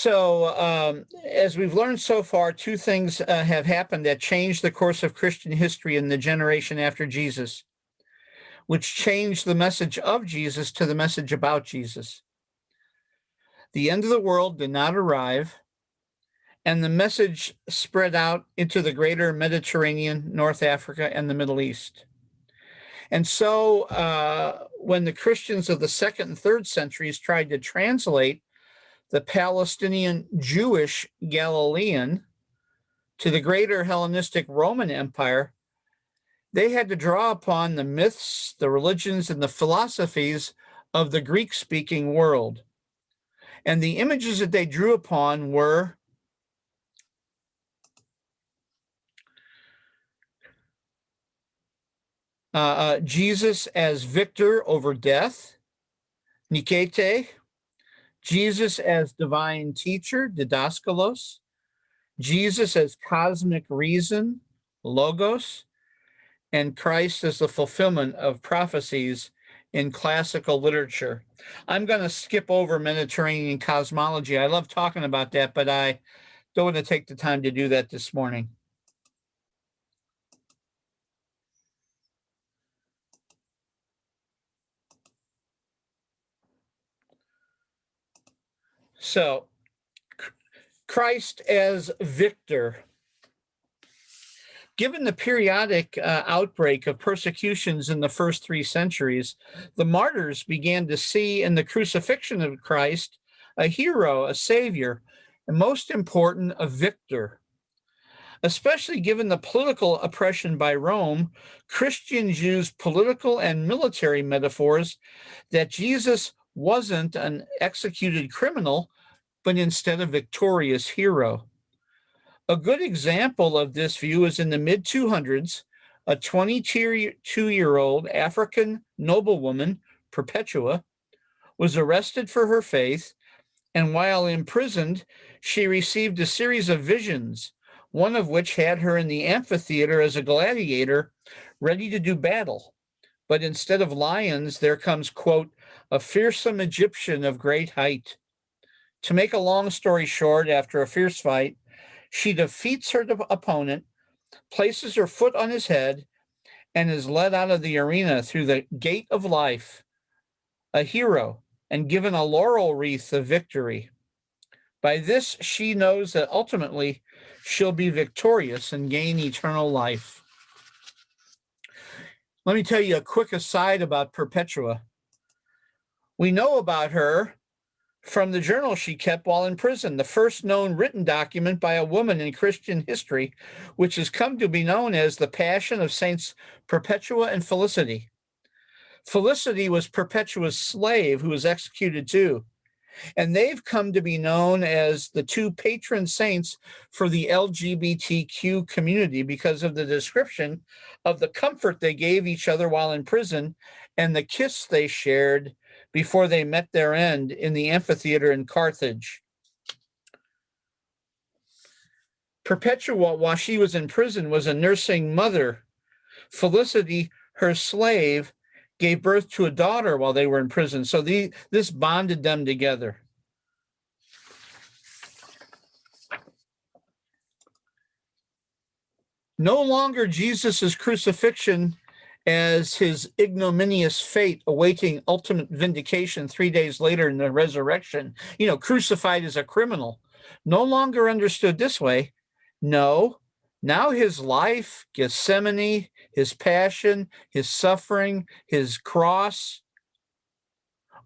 As we've learned so far, two things have happened that changed the course of Christian history in the generation after Jesus, which changed the message of Jesus to the message about Jesus. The end of the world did not arrive, and the message spread out into the greater Mediterranean, North Africa, and the Middle East. And so when the Christians of the second and third centuries tried to translate the Palestinian Jewish Galilean to the greater Hellenistic Roman Empire, they had to draw upon the myths, the religions, and the philosophies of the Greek-speaking world. And the images that they drew upon were Jesus as victor over death, Nikete, Jesus as divine teacher, didaskalos, Jesus as cosmic reason, logos, and Christ as the fulfillment of prophecies in classical literature. I'm going to skip over Mediterranean cosmology. I love talking about that, but I don't want to take the time to do that this morning. So, Christ as victor. Given the periodic outbreak of persecutions in the first 3 centuries, the martyrs began to see in the crucifixion of Christ a hero, a savior, and most important, a victor. Especially given the political oppression by Rome, Christians used political and military metaphors that Jesus wasn't an executed criminal, but instead a victorious hero. A good example of this view is in the mid-200s, a 22-year-old African noblewoman, Perpetua, was arrested for her faith, and while imprisoned, she received a series of visions, one of which had her in the amphitheater as a gladiator, ready to do battle. But instead of lions, there comes, quote, a fearsome Egyptian of great height. To make a long story short, after a fierce fight, she defeats her opponent, places her foot on his head, and is led out of the arena through the gate of life, a hero, and given a laurel wreath of victory. By this, she knows that ultimately she'll be victorious and gain eternal life. Let me tell you a quick aside about Perpetua. We know about her from the journal she kept while in prison, the first known written document by a woman in Christian history, which has come to be known as the Passion of Saints Perpetua and Felicity. Felicity was Perpetua's slave who was executed too, and they've come to be known as the two patron saints for the LGBTQ community because of the description of the comfort they gave each other while in prison and the kiss they shared before they met their end in the amphitheater in Carthage. Perpetua, while she was in prison, was a nursing mother. Felicity, her slave, gave birth to a daughter while they were in prison. So this bonded them together. No longer Jesus' crucifixion as his ignominious fate awaiting ultimate vindication 3 days later in the resurrection, crucified as a criminal, no longer understood this way. No, now his life, Gethsemane, his passion, his suffering, his cross,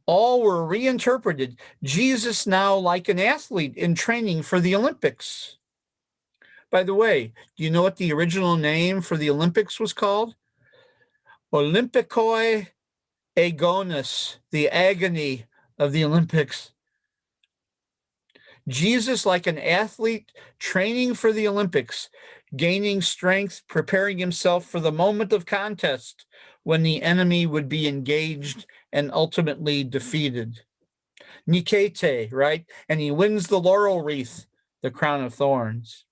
all were reinterpreted. Jesus now like an athlete in training for the Olympics. By the way, do you know what the original name for the Olympics was called? Olympikoi agonis, the agony of the Olympics. Jesus, like an athlete training for the Olympics, gaining strength, preparing himself for the moment of contest when the enemy would be engaged and ultimately defeated. Nikete, right? And he wins the laurel wreath, the crown of thorns.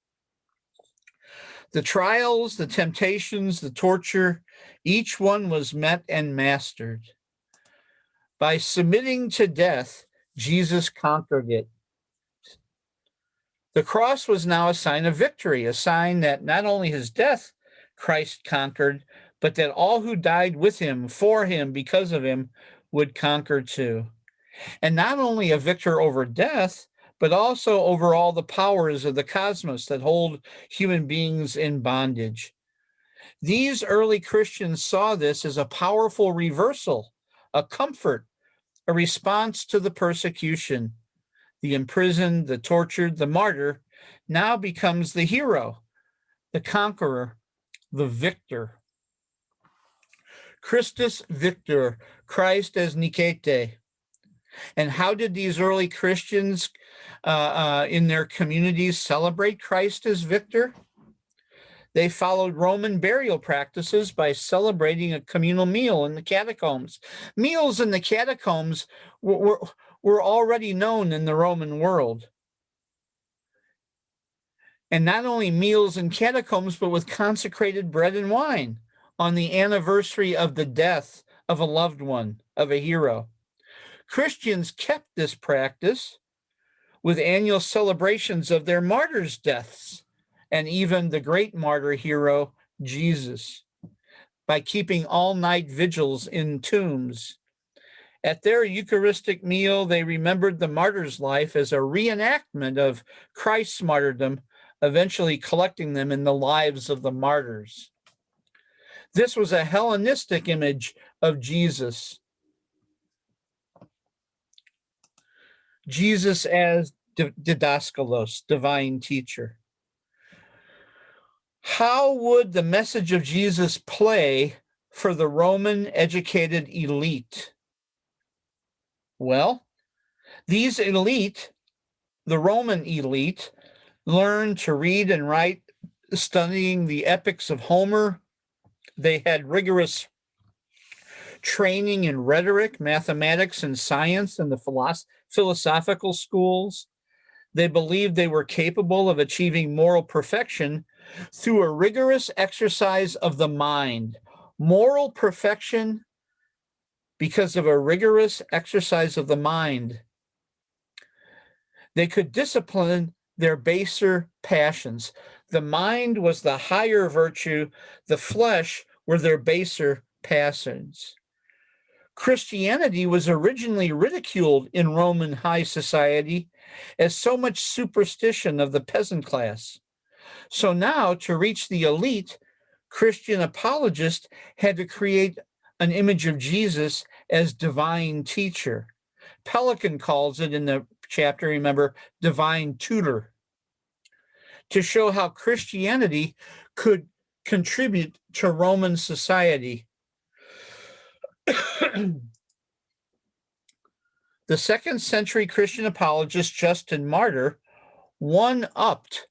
The trials, the temptations, the torture, each one was met and mastered. By submitting to death, Jesus conquered it. The cross was now a sign of victory, a sign that not only his death Christ conquered, but that all who died with him, for him, because of him, would conquer too. And not only a victor over death, but also over all the powers of the cosmos that hold human beings in bondage. These early Christians saw this as a powerful reversal, a comfort, a response to the persecution. The imprisoned, the tortured, the martyr now becomes the hero, the conqueror, the victor. Christus Victor, Christ as Nikete. And how did these early Christians in their communities celebrate Christ as victor? They followed Roman burial practices by celebrating a communal meal in the catacombs. Meals in the catacombs were already known in the Roman world. And not only meals in catacombs, but with consecrated bread and wine on the anniversary of the death of a loved one, of a hero. Christians kept this practice with annual celebrations of their martyrs' deaths, and even the great martyr hero, Jesus, by keeping all-night vigils in tombs. At their Eucharistic meal, they remembered the martyr's life as a reenactment of Christ's martyrdom, eventually collecting them in the lives of the martyrs. This was a Hellenistic image of Jesus. Jesus as didaskalos, divine teacher. How would the message of Jesus play for the Roman educated elite? Well, these elite, the Roman elite, learned to read and write, studying the epics of Homer. They had rigorous training in rhetoric, mathematics, and science in the philosophical schools. They believed they were capable of achieving moral perfection through a rigorous exercise of the mind. Moral perfection because of a rigorous exercise of the mind. They could discipline their baser passions. The mind was the higher virtue, the flesh were their baser passions. Christianity was originally ridiculed in Roman high society as so much superstition of the peasant class. So now, to reach the elite, Christian apologists had to create an image of Jesus as divine teacher. Pelican calls it in the chapter, remember, divine tutor, to show how Christianity could contribute to Roman society. The second century Christian apologist Justin Martyr one-upped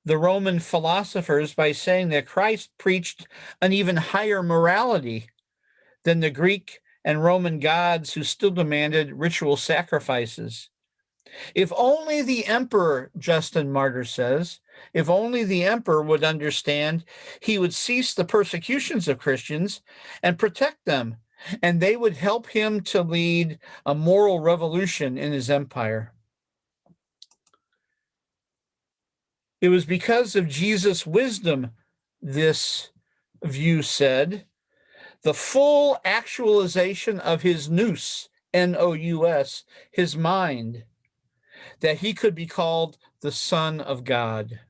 the Roman philosophers by saying that Christ preached an even higher morality than the Greek and Roman gods who still demanded ritual sacrifices. If only the emperor, Justin Martyr says, if only the emperor would understand, he would cease the persecutions of Christians and protect them, and they would help him to lead a moral revolution in his empire. It was because of Jesus' wisdom, this view said, the full actualization of his nous, N-O-U-S, his mind, that he could be called the Son of God.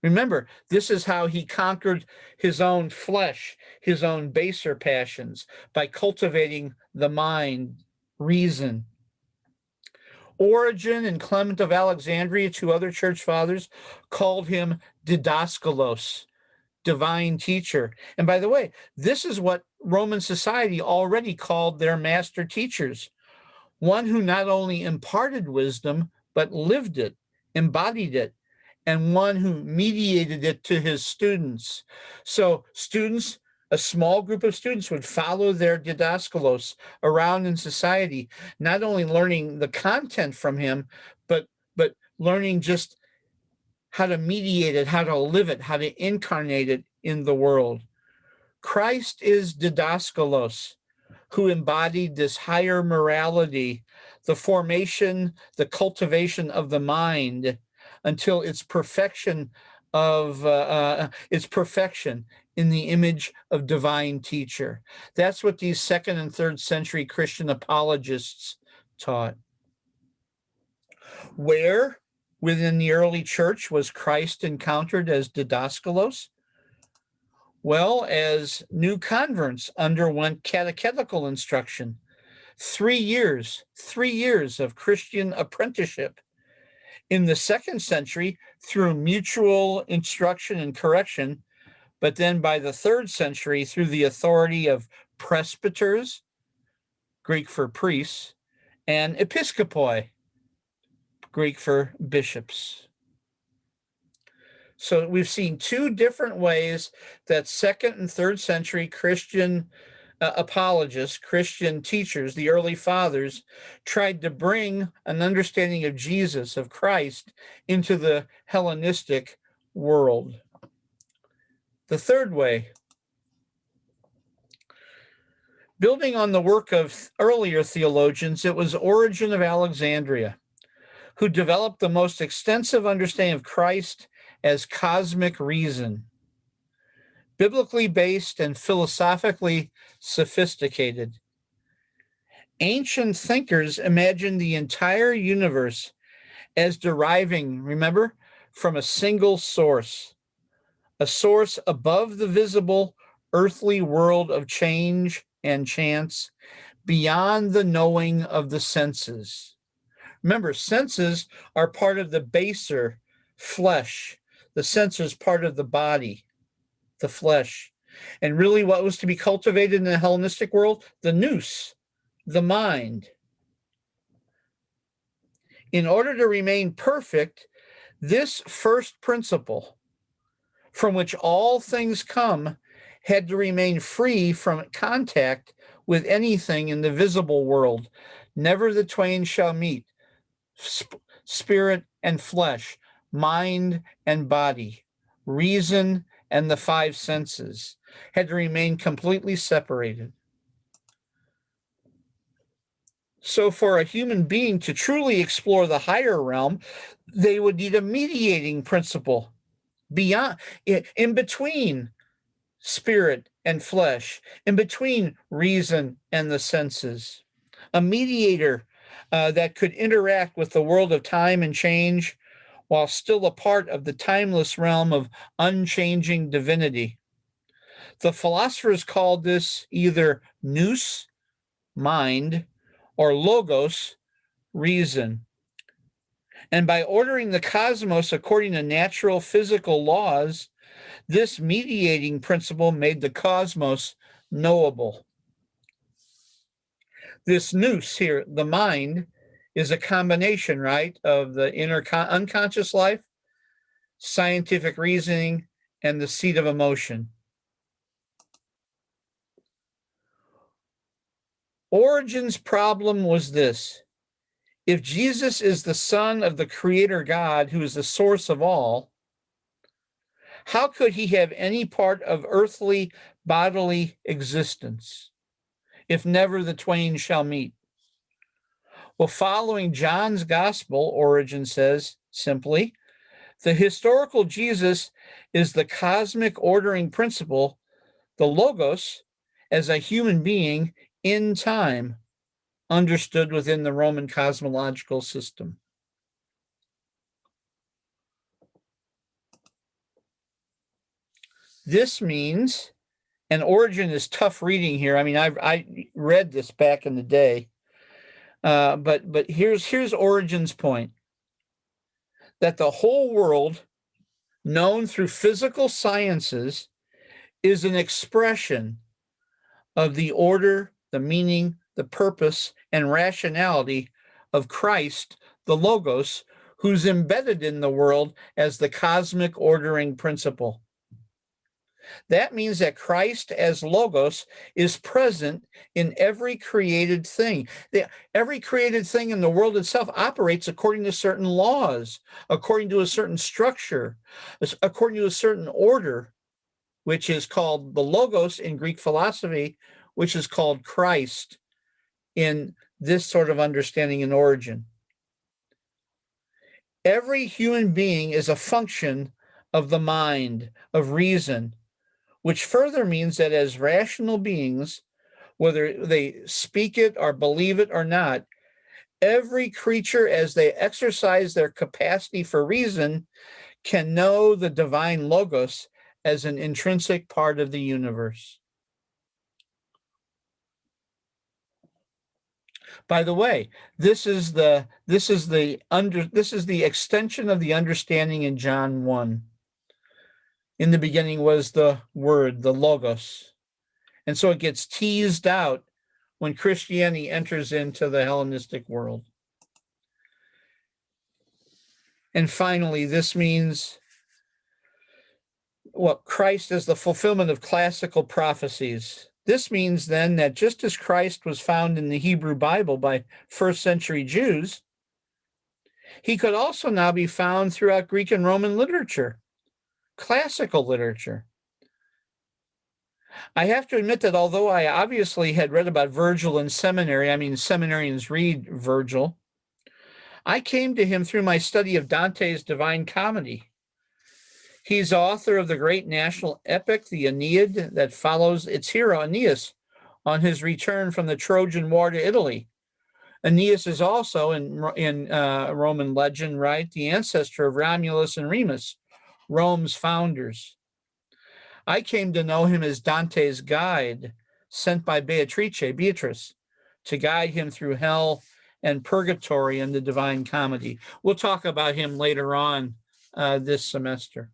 Remember, this is how he conquered his own flesh, his own baser passions, by cultivating the mind, reason. Origen and Clement of Alexandria, two other church fathers, called him didaskalos, divine teacher. And by the way, this is what Roman society already called their master teachers, one who not only imparted wisdom, but lived it, embodied it, and one who mediated it to his students. So students, a small group of students would follow their didaskalos around in society, not only learning the content from him, but learning just how to mediate it, how to live it, how to incarnate it in the world. Christ is didaskalos, who embodied this higher morality, the formation, the cultivation of the mind, until its perfection in the image of divine teacher. That's what these 2nd and 3rd century Christian apologists taught. Where within the early church was Christ encountered as didaskalos? Well, as new converts underwent catechetical instruction, 3 years of Christian apprenticeship. In the 2nd century, through mutual instruction and correction, but then by the 3rd century, through the authority of presbyters, Greek for priests, and episkopoi, Greek for bishops. So we've seen 2 different ways that 2nd and 3rd century Christian apologists, Christian teachers, the early fathers, tried to bring an understanding of Jesus, of Christ, into the Hellenistic world. The 3rd way, building on the work of earlier theologians, it was Origen of Alexandria who developed the most extensive understanding of Christ as cosmic reason, biblically based and philosophically sophisticated. Ancient thinkers imagined the entire universe as deriving, remember, from a single source, a source above the visible earthly world of change and chance, beyond the knowing of the senses. Remember, senses are part of the baser flesh. The senses part of the body, the flesh. And really what was to be cultivated in the Hellenistic world? The nous, the mind. In order to remain perfect, this first principle, from which all things come, had to remain free from contact with anything in the visible world. Never the twain shall meet. Spirit and flesh, mind and body, reason and the 5 senses had to remain completely separated. So for a human being to truly explore the higher realm, they would need a mediating principle beyond, in between spirit and flesh, in between reason and the senses, a mediator that could interact with the world of time and change while still a part of the timeless realm of unchanging divinity. The philosophers called this either nous, mind, or logos, reason. And by ordering the cosmos according to natural physical laws, this mediating principle made the cosmos knowable. This nous here, the mind, is a combination, right, of the inner unconscious life, scientific reasoning, and the seat of emotion. Origen's problem was this: if Jesus is the Son of the Creator God, who is the source of all, how could he have any part of earthly bodily existence if never the twain shall meet? Well, following John's gospel, Origen says simply, the historical Jesus is the cosmic ordering principle, the logos, as a human being in time, understood within the Roman cosmological system. This means, and Origen is tough reading here. I mean, I read this back in the day, but here's Origen's point: that the whole world, known through physical sciences, is an expression of the order, the meaning, the purpose, and rationality of Christ, the Logos, who's embedded in the world as the cosmic ordering principle. That means that Christ as Logos is present in every created thing. Every created thing in the world itself operates according to certain laws, according to a certain structure, according to a certain order, which is called the Logos in Greek philosophy, which is called Christ in this sort of understanding and origin. Every human being is a function of the mind, of reason, which further means that as rational beings, whether they speak it or believe it or not, every creature, as they exercise their capacity for reason, can know the divine logos as an intrinsic part of the universe. By the way, this is the extension of the understanding in John 1. In the beginning was the word, the logos. And so it gets teased out when Christianity enters into the Hellenistic world. And finally, this means Christ is the fulfillment of classical prophecies. This means then that just as Christ was found in the Hebrew Bible by first century Jews, he could also now be found throughout Greek and Roman literature, classical literature. I have to admit that although I obviously had read about Virgil in seminary, seminarians read Virgil, I came to him through my study of Dante's Divine Comedy. He's author of the great national epic, the Aeneid, that follows its hero, Aeneas, on his return from the Trojan War to Italy. Aeneas is also, in Roman legend, right, the ancestor of Romulus and Remus, Rome's founders. I came to know him as Dante's guide, sent by Beatrice, to guide him through hell and purgatory in the Divine Comedy. We'll talk about him later on this semester.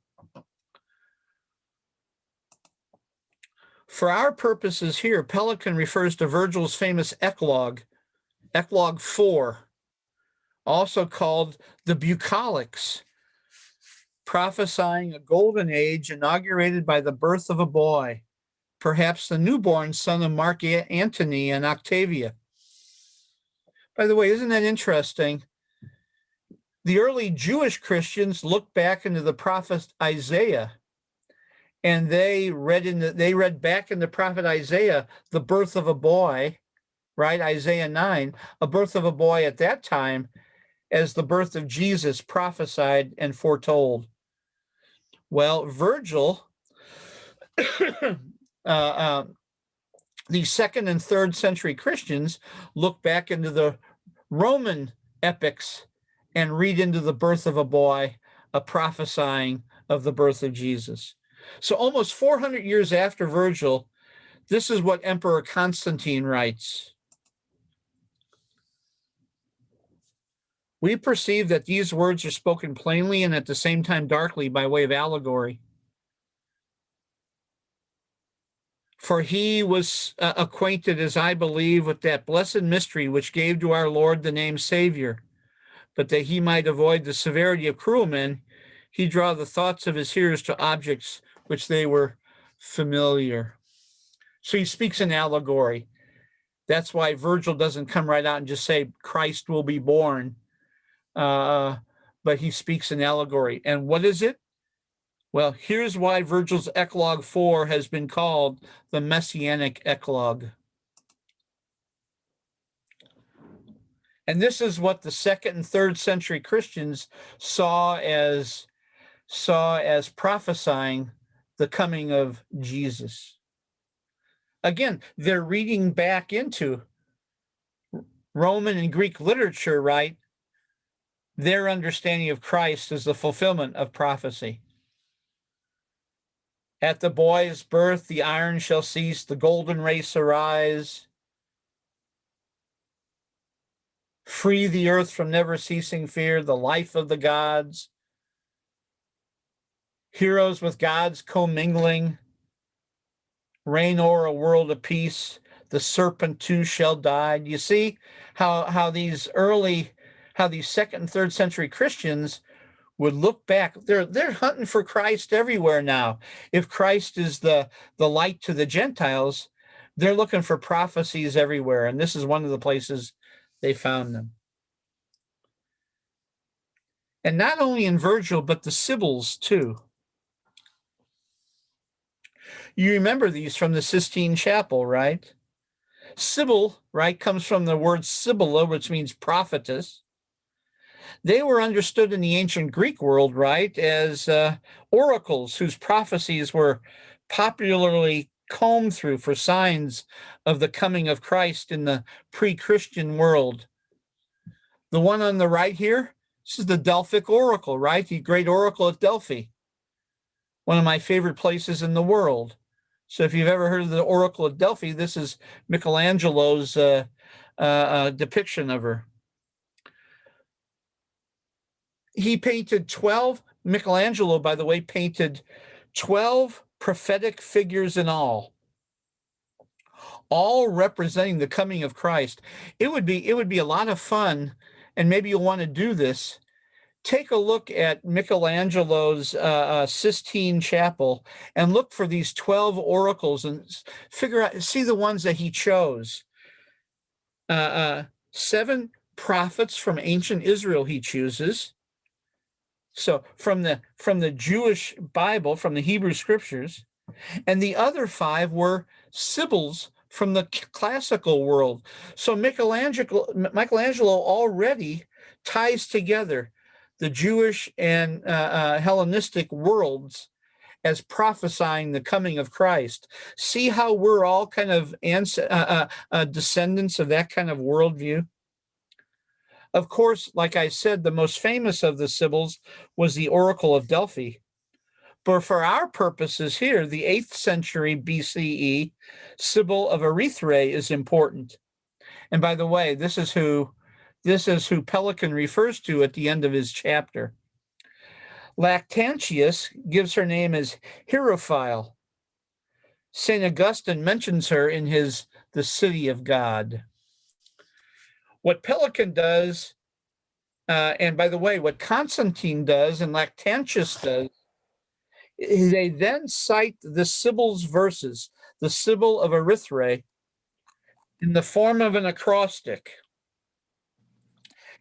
For our purposes here, Pelican refers to Virgil's famous eclogue, Eclogue 4, also called the Bucolics, prophesying a golden age inaugurated by the birth of a boy, perhaps the newborn son of Mark Antony and Octavia. By the way, isn't that interesting? The early Jewish Christians looked back into the prophet Isaiah, and they read back in the prophet Isaiah the birth of a boy, right? Isaiah 9, a birth of a boy at that time as the birth of Jesus prophesied and foretold. Well, Virgil, the second and third century Christians look back into the Roman epics and read into the birth of a boy, a prophesying of the birth of Jesus. So almost 400 years after Virgil, this is what Emperor Constantine writes. We perceive that these words are spoken plainly and at the same time darkly by way of allegory. For he was acquainted, as I believe, with that blessed mystery which gave to our Lord the name Savior, but that he might avoid the severity of cruel men, he draw the thoughts of his hearers to objects which they were familiar. So he speaks in allegory. That's why Virgil doesn't come right out and just say Christ will be born, but he speaks in allegory. And what is it? Well, here's why Virgil's Eclogue 4 has been called the Messianic Eclogue. And this is what the second and third century Christians saw as prophesying the coming of Jesus. Again, they're reading back into Roman and Greek literature, right? Their understanding of Christ as the fulfillment of prophecy. At the boy's birth, the iron shall cease, the golden race arise. Free the earth from never ceasing fear, the life of the gods. Heroes with gods commingling, reign o'er a world of peace. The serpent too shall die. You see how these second and third century Christians would look back. They're hunting for Christ everywhere now. If Christ is the light to the Gentiles, they're looking for prophecies everywhere. And this is one of the places they found them. And not only in Virgil, but the Sibyls too. You remember these from the Sistine Chapel, right? Sibyl, right, comes from the word Sibylla, which means prophetess. They were understood in the ancient Greek world, right, as oracles whose prophecies were popularly combed through for signs of the coming of Christ in the pre Christian world. The one on the right here, this is the Delphic Oracle, right? The great oracle at Delphi, one of my favorite places in the world. So if you've ever heard of the Oracle at Delphi, this is Michelangelo's depiction of her. He painted 12, Michelangelo, by the way, painted 12 prophetic figures in all representing the coming of Christ. It would be a lot of fun, and maybe you'll want to do this. Take a look at Michelangelo's Sistine Chapel and look for these 12 oracles and figure out, see the ones that he chose. 7 prophets from ancient Israel he chooses. So from the Jewish Bible, from the Hebrew scriptures, and the other 5 were sibyls from the classical world. So Michelangelo already ties together the Jewish and Hellenistic worlds as prophesying the coming of Christ. See how we're all kind of descendants of that kind of worldview? Of course, like I said, the most famous of the sibyls was the Oracle of Delphi. But for our purposes here, the 8th century BCE Sibyl of Erythrae is important. And by the way, this is who Pelican refers to at the end of his chapter. Lactantius gives her name as Hierophile. St. Augustine mentions her in his The City of God. What Pelican does, and by the way, what Constantine does and Lactantius does, they then cite the Sibyl's verses, the Sibyl of Erythrae, in the form of an acrostic.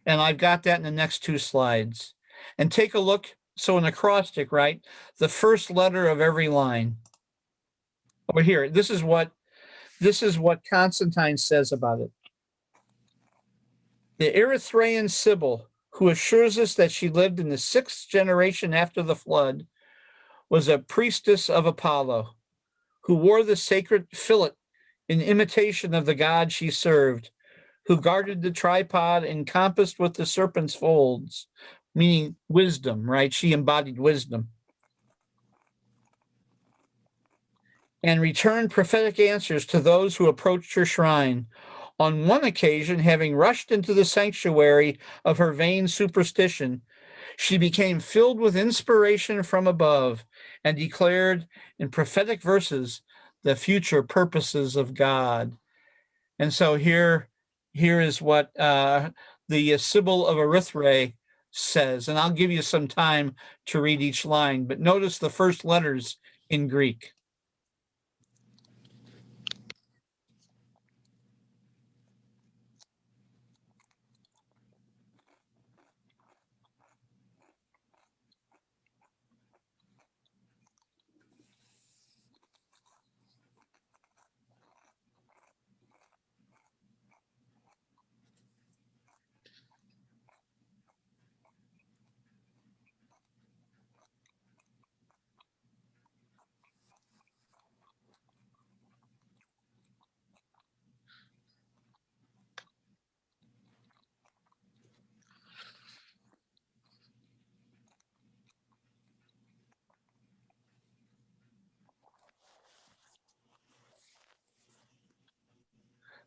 And I've got that in the next 2 slides. And take a look. So an acrostic, right? The first letter of every line. Over here, this is what Constantine says about it. The Erythraean Sibyl, who assures us that she lived in the 6th generation after the flood, was a priestess of Apollo, who wore the sacred fillet in imitation of the god she served, who guarded the tripod encompassed with the serpent's folds, meaning wisdom, right? She embodied wisdom. And returned prophetic answers to those who approached her shrine. On one occasion, having rushed into the sanctuary of her vain superstition, she became filled with inspiration from above and declared in prophetic verses the future purposes of God. And so here is what the Sibyl of Erythrae says. And I'll give you some time to read each line, but notice the first letters in Greek.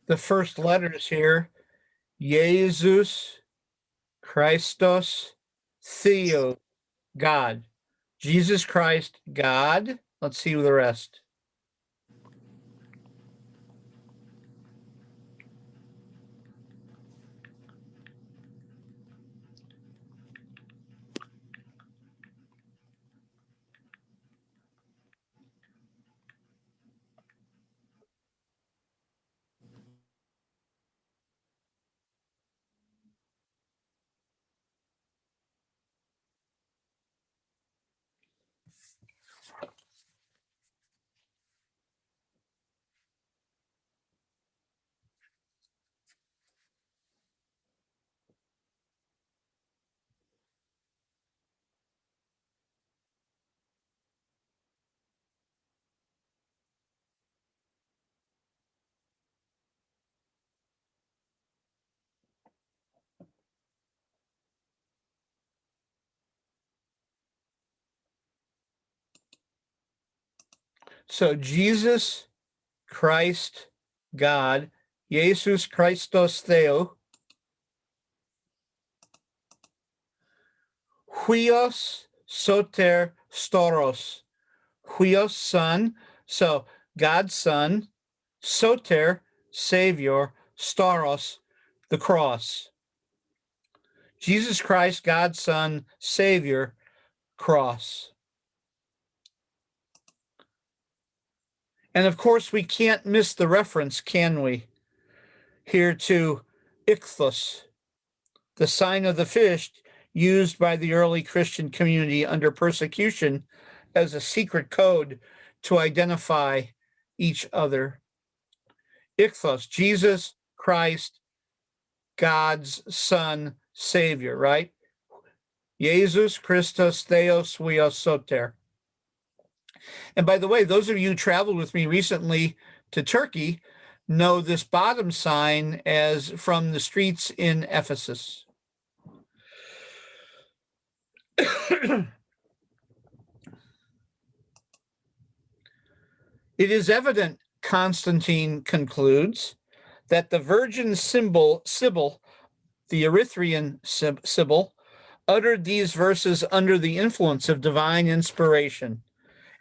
The first letters here, Jesus, Christos, Theo, God. Jesus Christ, God. Let's see the rest. So Jesus Christ, God, Jesus Christos Theo, Huios Soter Storos, Huios Son, so God's Son, Soter, Savior, Staros, the cross. Jesus Christ, God's Son, Savior, cross. And of course, we can't miss the reference, can we? Here to ichthus, the sign of the fish used by the early Christian community under persecution as a secret code to identify each other. Ichthus, Jesus Christ, God's Son, Savior, right? Jesus Christus Theos Huios Soter. And by the way, those of you who traveled with me recently to Turkey know this bottom sign as from the streets in Ephesus. It is evident, Constantine concludes, that the virgin Sibyl, the Erythraean Sibyl, uttered these verses under the influence of divine inspiration,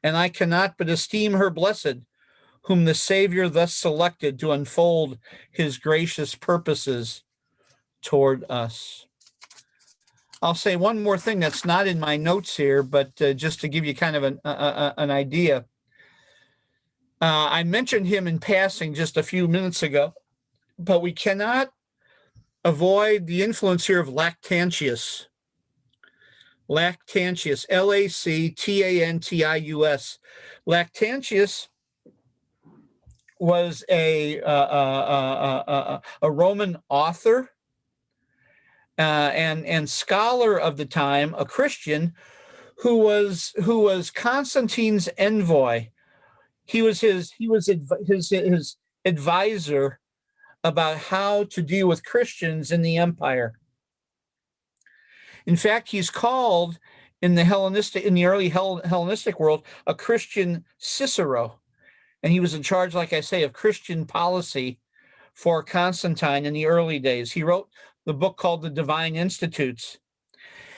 and I cannot but esteem her blessed, whom the Savior thus selected to unfold his gracious purposes toward us. I'll say one more thing that's not in my notes here, but just to give you kind of an idea. I mentioned him in passing just a few minutes ago, but we cannot avoid the influence here of Lactantius. Lactantius, Lactantius. Lactantius was a Roman author and scholar of the time, a Christian who was Constantine's envoy. He was his advisor about how to deal with Christians in the empire. In fact, he's called in the early Hellenistic world a Christian Cicero, and he was in charge, like I say, of Christian policy for Constantine in the early days. He wrote the book called The Divine Institutes,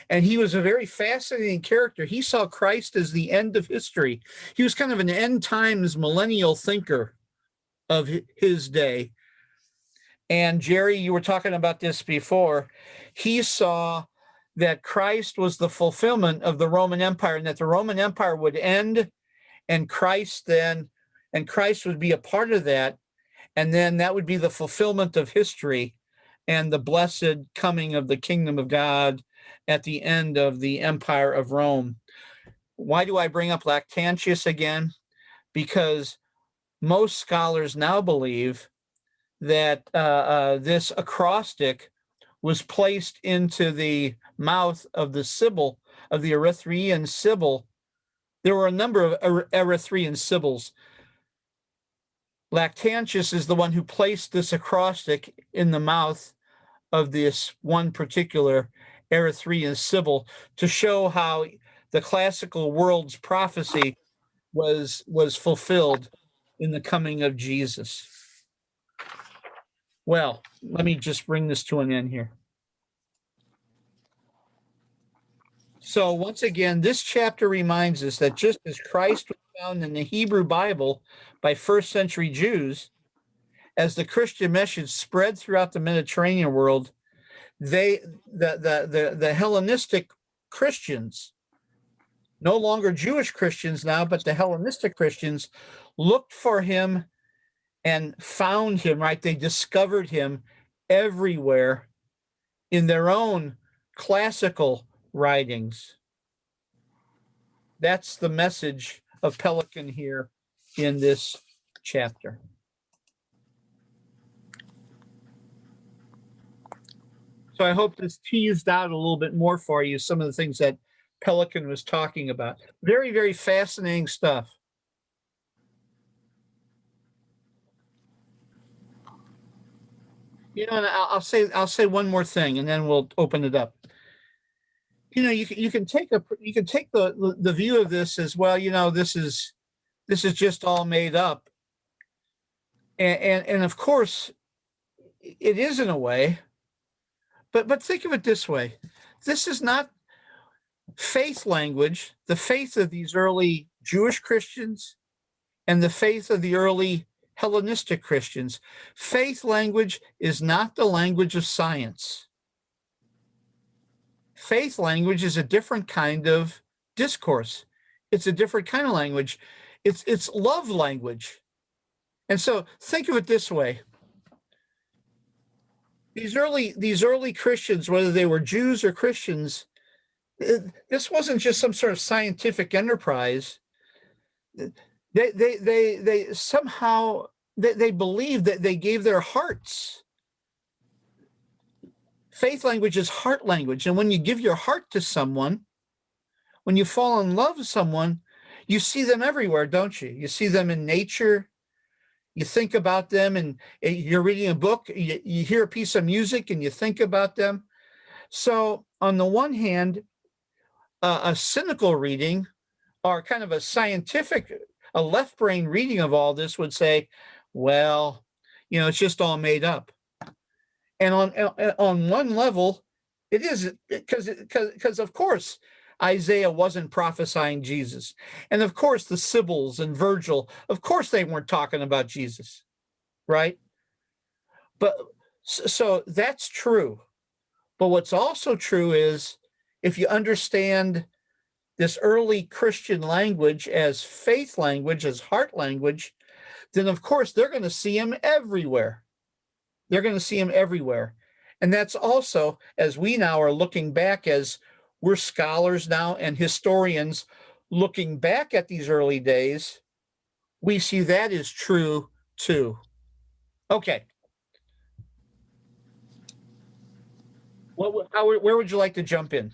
and he was a very fascinating character. He saw Christ as the end of history. He was kind of an end times millennial thinker of his day. And Jerry, you were talking about this before. He saw that Christ was the fulfillment of the Roman Empire, and that the Roman Empire would end, and Christ would be a part of that, and then that would be the fulfillment of history and the blessed coming of the kingdom of God at the end of the Empire of Rome. Why do I bring up Lactantius again? Because most scholars now believe that this acrostic was placed into the mouth of the Sibyl, of the Erythraean Sibyl. There were a number of Erythraean Sibyls. Lactantius is the one who placed this acrostic in the mouth of this one particular Erythraean Sibyl to show how the classical world's prophecy was fulfilled in the coming of Jesus. Well, let me just bring this to an end here. So once again, this chapter reminds us that just as Christ was found in the Hebrew Bible by first century Jews, as the Christian message spread throughout the Mediterranean world, the Hellenistic Christians, no longer Jewish Christians now, but the Hellenistic Christians, looked for him and found him, right? They discovered him everywhere in their own classical writings. That's the message of Pelican here in this chapter. So I hope this teased out a little bit more for you some of the things that Pelican was talking about. Very, very fascinating stuff. You know, and I'll say one more thing, and then we'll open it up. You know, you can take the view of this as well. You know, this is this is just all made up. And of course, it is in a way, but think of it this way. This is not faith language, the faith of these early Jewish Christians and the faith of the early Hellenistic Christians. Faith language is not the language of science. Faith language is a different kind of discourse. It's a different kind of language. It's love language. And so think of it this way. These early Christians, whether they were Jews or Christians, this wasn't just some sort of scientific enterprise. They somehow they believed that they gave their hearts. Faith language is heart language. And when you give your heart to someone, when you fall in love with someone, you see them everywhere, don't you? You see them in nature. You think about them, and you're reading a book, you hear a piece of music and you think about them. So on the one hand, a cynical reading or kind of a scientific, a left brain reading of all this would say, well, it's just all made up. And on one level, it is, because of course Isaiah wasn't prophesying Jesus, and of course the Sibyls and Virgil, of course they weren't talking about Jesus, right? But so that's true. But what's also true is, if you understand this early Christian language as faith language, as heart language, then of course they're going to see him everywhere. They're going to see him everywhere. And that's also, as we now are looking back, as we're scholars now and historians looking back at these early days, we see that is true too. Okay. Where would you like to jump in?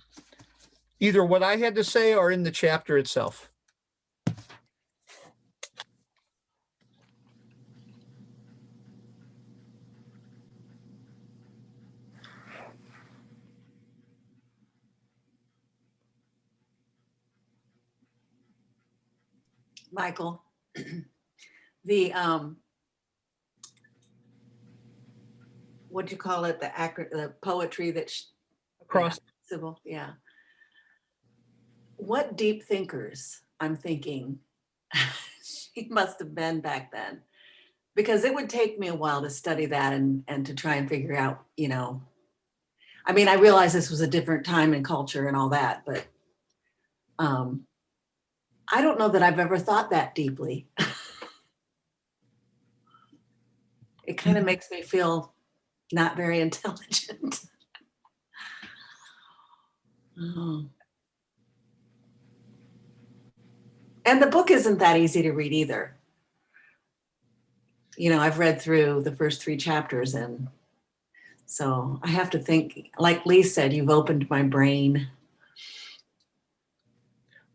Either what I had to say or in the chapter itself. Michael, the what do you call it? The poetry that Across. Sybil, yeah. What deep thinkers, I'm thinking, she must have been back then, because it would take me a while to study that and to try and figure out, I mean, I realize this was a different time and culture and all that, but I don't know that I've ever thought that deeply. It kind of makes me feel not very intelligent. Oh. And the book isn't that easy to read either. I've read through the first 3 chapters, and so I have to think, like Lee said, you've opened my brain.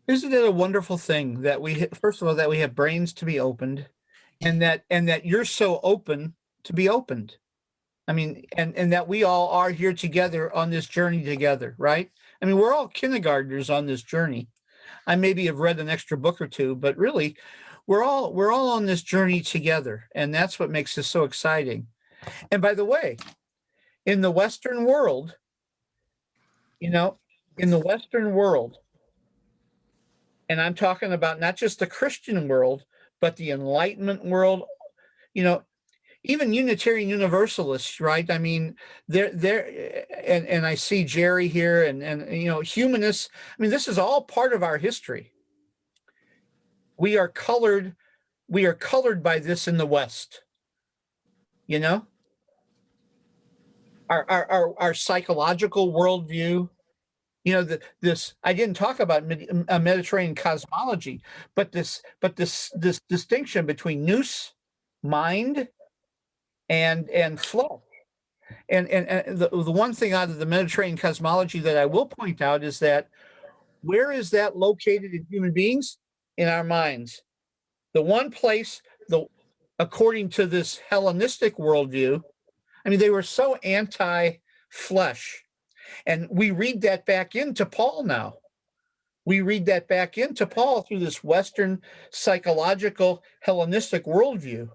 Isn't it a wonderful thing that first of all, that we have brains to be opened, and that you're so open to be opened. I mean, and that we all are here together on this journey together, right? I mean, we're all kindergartners on this journey. I maybe have read an extra book or two, but really, we're all on this journey together, and that's what makes this so exciting. And by the way, in the Western world, and I'm talking about not just the Christian world, but the Enlightenment world, even Unitarian Universalists, right? I mean, and I see Jerry here, and humanists. I mean, this is all part of our history. We are colored by this in the West. Our psychological worldview. This I didn't talk about Mediterranean cosmology, but this distinction between nous, mind, and flow. And the one thing out of the Mediterranean cosmology that I will point out is that, where is that located in human beings? In our minds. The one place, according to this Hellenistic worldview, I mean, they were so anti-flesh. And we read that back into Paul now. we read that back into Paul through this Western psychological Hellenistic worldview.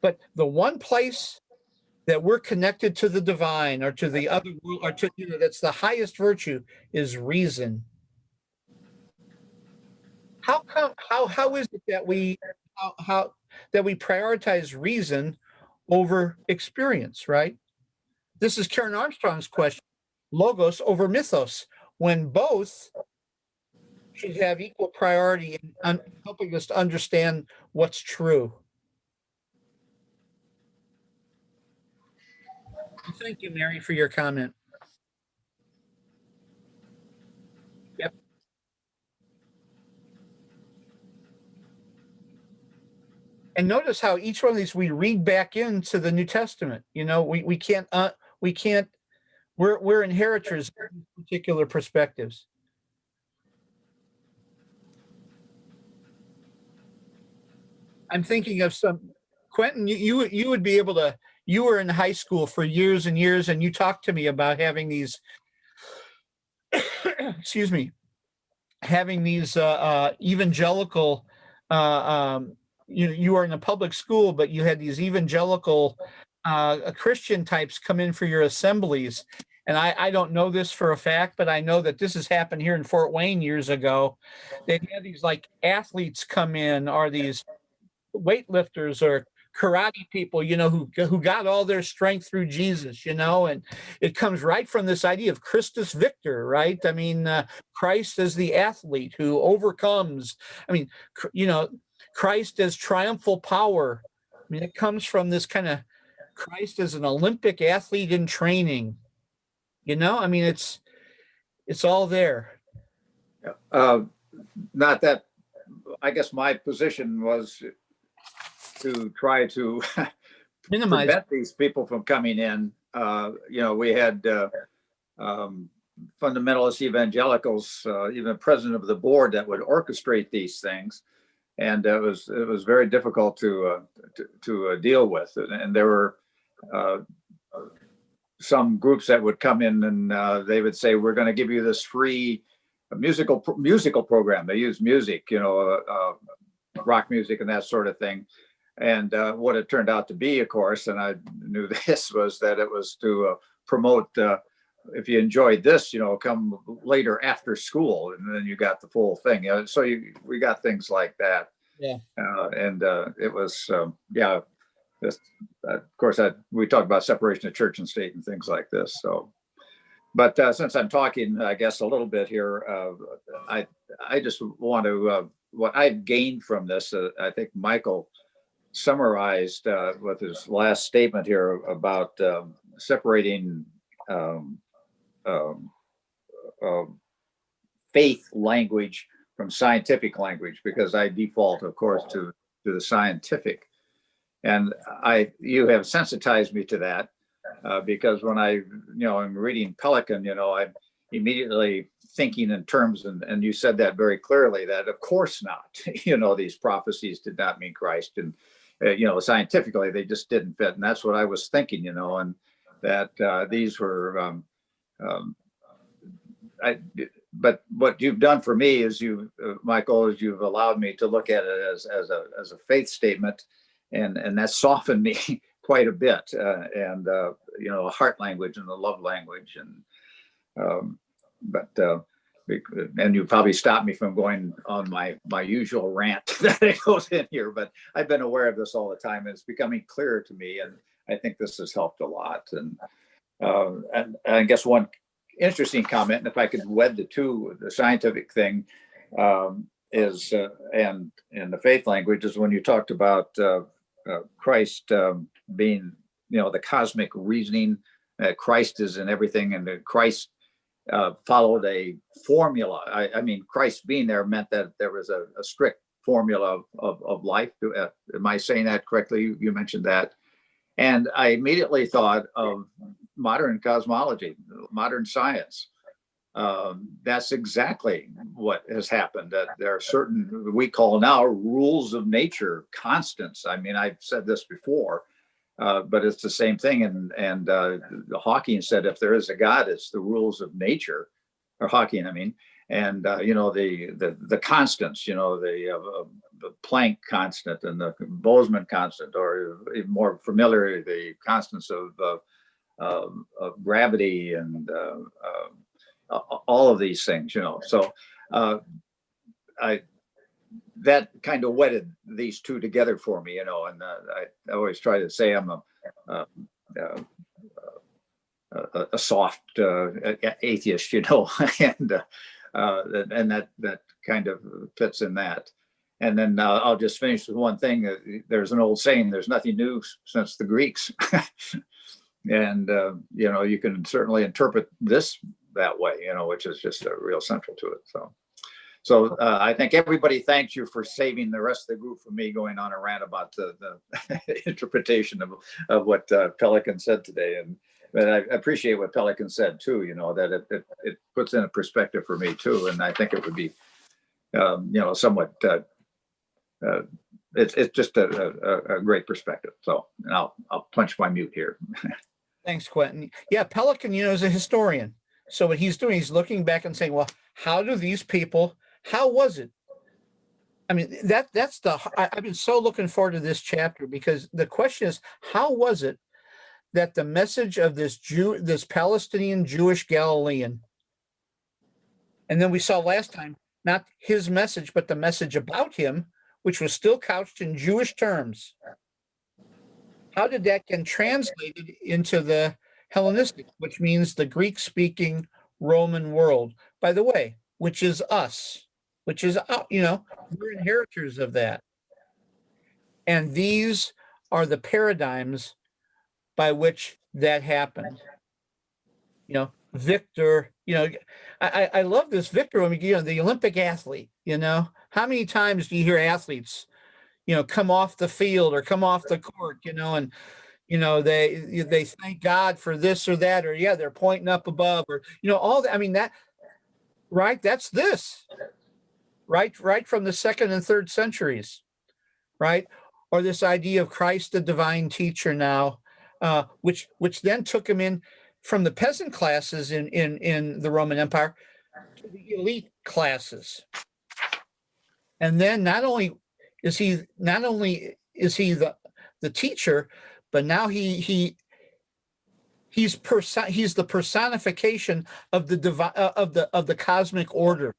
But the one place that we're connected to the divine or to the other world, or to, that's the highest virtue, is reason. How come? How is it that how that we prioritize reason over experience? Right. This is Karen Armstrong's question: logos over mythos, when both should have equal priority in helping us to understand what's true. Thank you, Mary, for your comment. Yep. And notice how each one of these we read back into the New Testament. We can't we're inheritors of these particular perspectives. I'm thinking of some Quentin, you would be able to, you were in high school for years and years, and you talked to me about having these excuse me, having these evangelical you were in a public school, but you had these evangelical Christian types come in for your assemblies. And I don't know this for a fact, but I know that this has happened here in Fort Wayne years ago. They had these like athletes come in, or these weightlifters or karate people, who got all their strength through Jesus, and it comes right from this idea of Christus Victor, right? I mean, Christ as the athlete who overcomes. I mean, Christ as triumphal power. I mean, it comes from this kind of Christ as an Olympic athlete in training. I mean, it's all there. Not that, I guess my position was to try to Minimize. prevent these people from coming in. We had fundamentalist evangelicals, even president of the board, that would orchestrate these things, and it was very difficult to deal with. And there were some groups that would come in and they would say, "We're going to give you this free musical program." They use music, rock music and that sort of thing. And what it turned out to be, of course, and I knew this, was that it was to promote, if you enjoyed this, come later after school, and then you got the full thing. So we got things like that. Yeah. And it was, just, of course, we talked about separation of church and state and things like this. So, but since I'm talking, I guess, a little bit here, I just want to, what I've gained from this, I think Michael summarized with his last statement here about separating faith language from scientific language, because I default, of course, to the scientific. And you have sensitized me to that, because when I'm reading Pelican, I'm immediately thinking in terms, and you said that very clearly, that of course not, these prophecies did not mean Christ, and scientifically they just didn't fit. And that's what I was thinking, and that these were, but what you've done for me is Michael, is you've allowed me to look at it as a faith statement, and that softened me quite a bit, and a heart language and a love language, and and you probably stopped me from going on my usual rant that goes in here, but I've been aware of this all the time, and it's becoming clearer to me, and I think this has helped a lot. And I guess one interesting comment, and if I could wed the scientific thing, is and the faith language, is when you talked about Christ being, the cosmic reasoning, Christ is in everything, and that Christ followed a formula. I mean, Christ being there meant that there was a strict formula of life. Am I saying that correctly? You mentioned that. And I immediately thought of modern cosmology, modern science. That's exactly what has happened. That there are certain, we call now, rules of nature, constants. I mean, I've said this before, but it's the same thing. And Hawking said, if there is a God, it's the rules of nature, or Hawking, I mean. you know, the constants, you know, the Planck constant and the Boltzmann constant, or even more familiar, the constants of gravity and all of these things, you know. So I that kind of wedded these two together for me, you know. And I always try to say I'm a, a soft atheist, you know, and that kind of fits in that. And then I'll just finish with one thing. There's an old saying: "There's nothing new since the Greeks," and you know, you can certainly interpret this that way, you know, which is just real central to it. So I think everybody thanks you for saving the rest of the group from me going on a rant about the interpretation of what Pelican said today. But I appreciate what Pelican said too, you know, that it puts in a perspective for me too. And I think it would be, you know, somewhat, it's just a great perspective. So, and I'll punch my mute here. Thanks, Quentin. Yeah, Pelican, you know, is a historian. So what he's doing, he's looking back and saying, well, how do these people, how was it? I mean, I've been so looking forward to this chapter, because the question is, how was it that the message of this Palestinian Jewish Galilean, and then we saw last time, not his message, but the message about him, which was still couched in Jewish terms. How did that get translated into the Hellenistic, which means the Greek-speaking Roman world, by the way, which is us, which is, you know, we're inheritors of that. And these are the paradigms by which that happened. You know, Victor, you know, I love this Victor, I mean, you know, the Olympic athlete, you know, how many times do you hear athletes, you know, come off the field or come off the court, you know, and, you know, they thank God for this or that, or yeah, they're pointing up above, or, you know, all that. I mean, that, right. That's this, right from the 2nd and 3rd centuries, right. Or this idea of Christ, the divine teacher now, which then took him in from the peasant classes in the Roman Empire to the elite classes. And then not only is he the teacher, but now he's the personification of the cosmic order.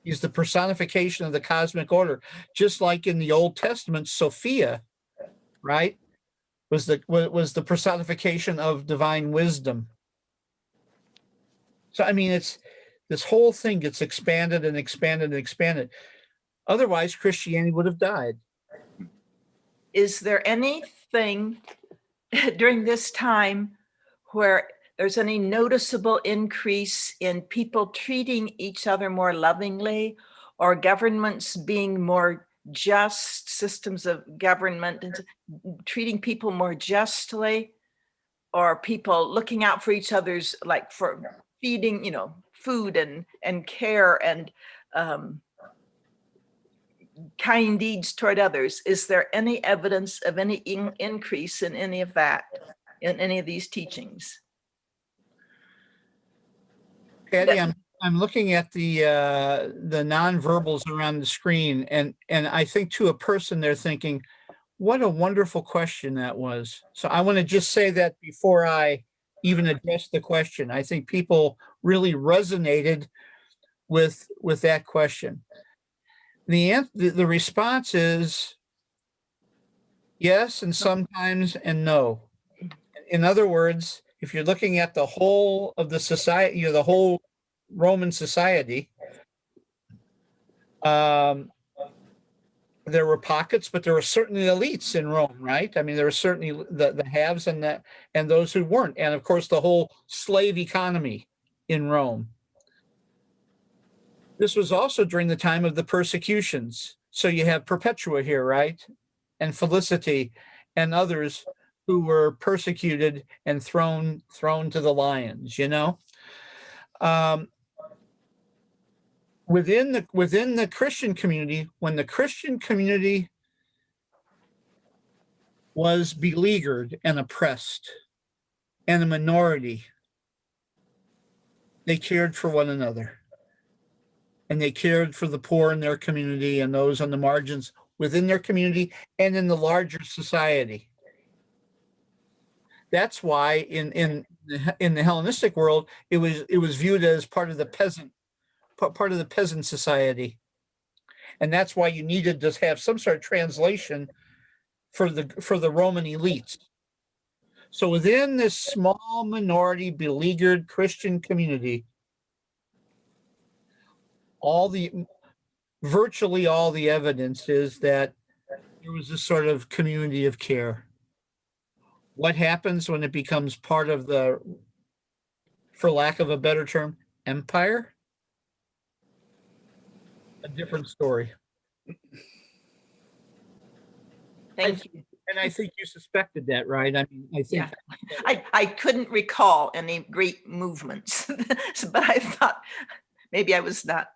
He's the personification of the cosmic order, just like in the Old Testament, Sophia, right, was the personification of divine wisdom. So I mean, it's this whole thing gets expanded and expanded and expanded. Otherwise, Christianity would have died. Is there anything during this time where there's any noticeable increase in people treating each other more lovingly, or governments being more just, systems of government and treating people more justly, or people looking out for each other's, like for feeding, you know, food and care and kind deeds toward others? Is there any evidence of any increase in any of that, in any of these teachings? Patty, I'm looking at the nonverbals around the screen, and I think to a person they're thinking, what a wonderful question that was. So I want to just say that before I even address the question. I think people really resonated with that question. The response is yes, and sometimes, and no. In other words, if you're looking at the whole of the society, you know, the whole Roman society, there were pockets, but there were certainly elites in Rome, right? I mean, there were certainly the haves and those who weren't, and of course the whole slave economy in Rome. This was also during the time of the persecutions. So you have Perpetua here, right? And Felicity and others who were persecuted and thrown to the lions, you know? Within the Christian community, when the Christian community was beleaguered and oppressed and a minority, they cared for one another, and they cared for the poor in their community and those on the margins within their community and in the larger society. That's why in the Hellenistic world, it was viewed as part of the peasant society, and that's why you needed to have some sort of translation for the Roman elites. So within this small minority beleaguered Christian community, virtually all the evidence is that there was this sort of community of care. What happens when it becomes part of the, for lack of a better term, empire? A different story. Thank you. And I think you suspected that, right? I mean, I think Yeah. I couldn't recall any great movements, but I thought maybe I was not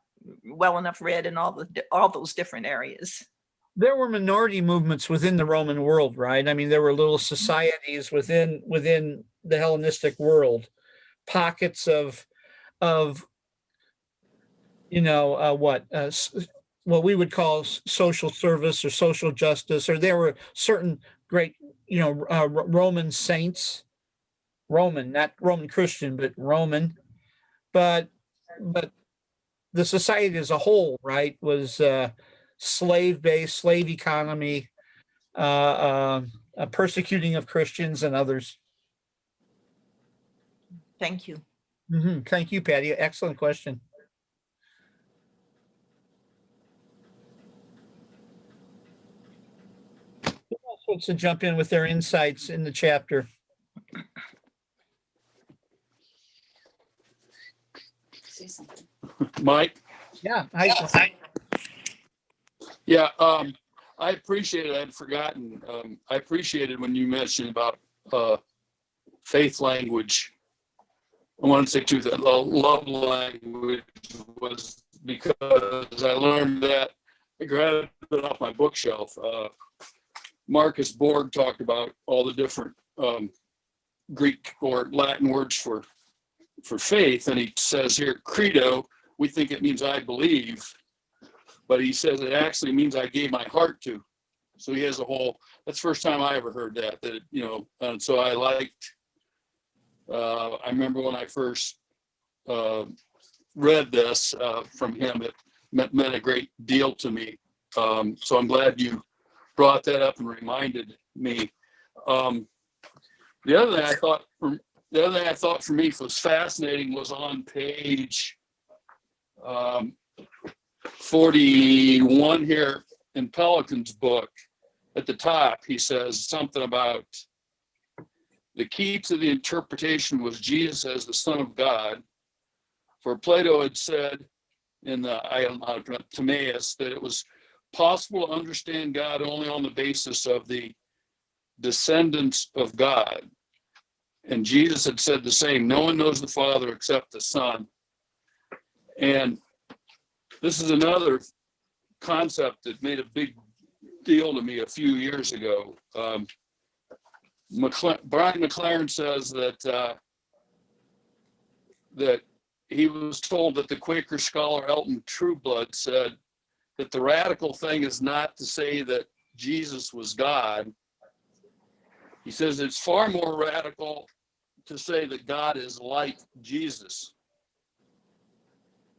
well enough read in all those different areas. there were minority movements within the Roman world, right? I mean, there were little societies within the Hellenistic world, pockets of what we would call social service or social justice, or there were certain great, Roman saints, not Roman Christian, but Roman, but the society as a whole, right, was slave-based, slave economy, persecuting of Christians and others. Thank you. Thank you, Patty. Excellent question. Who else wants to jump in with their insights in the chapter? Say something. Mike? Yeah. Yeah, I appreciate it. I had forgotten. I appreciated when you mentioned about faith language. I want to say too that love language was because I learned that, I grabbed it off my bookshelf. Marcus Borg talked about all the different Greek or Latin words for faith, and he says here, credo, we think it means I believe, but he says it actually means I gave my heart to. So he has a whole, that's the first time I ever heard that, and so I liked, I remember when I first read this from him, it meant a great deal to me. So I'm glad you brought that up and reminded me. The other thing I thought for me was fascinating was on page 41 here in Pelican's book. At the top, he says something about the key to the interpretation was Jesus as the Son of God. For Plato had said in the Timaeus that it was possible to understand God only on the basis of the descendants of God. And Jesus had said the same, no one knows the Father except the Son. And this is another concept that made a big deal to me a few years ago. Brian McLaren says that he was told that the Quaker scholar Elton Trueblood said that the radical thing is not to say that Jesus was God. He says it's far more radical to say that God is like Jesus.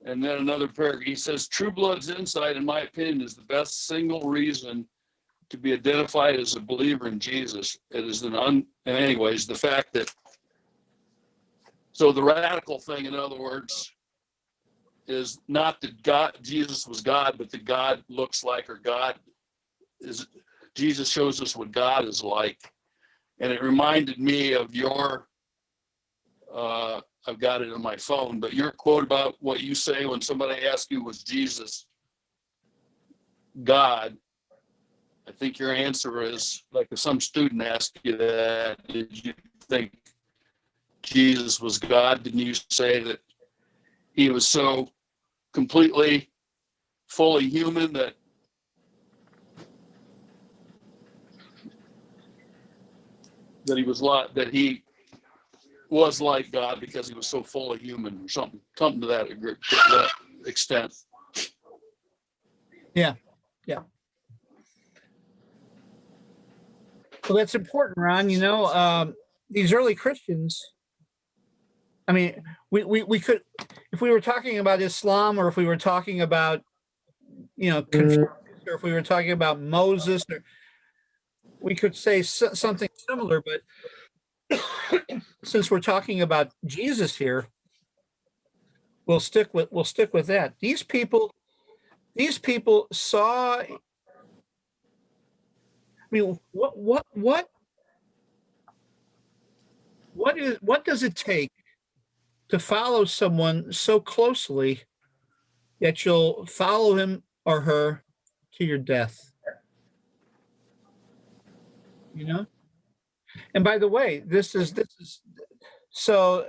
And then another paragraph, he says, Trueblood's insight, in my opinion, is the best single reason to be identified as a believer in Jesus. It is anyways, the fact that, so the radical thing, in other words, is not that Jesus was God, but that God looks like, or Jesus shows us what God is like. And it reminded me of your, I've got it on my phone, but your quote about what you say when somebody asks you, was Jesus God? I think your answer is, like if some student asked you that, did you think Jesus was God? Didn't you say that he was so completely, fully human that he was that he was like God because he was so full of human or something to that extent. Yeah. Well, that's important, Ron. These early Christians, I mean, we could, if we were talking about Islam, or if we were talking about, Confucius, or if we were talking about Moses, or we could say something similar. But since we're talking about Jesus here, we'll stick with that. These people saw. I mean, what does it take to follow someone so closely that you'll follow him or her to your death? And by the way, this is so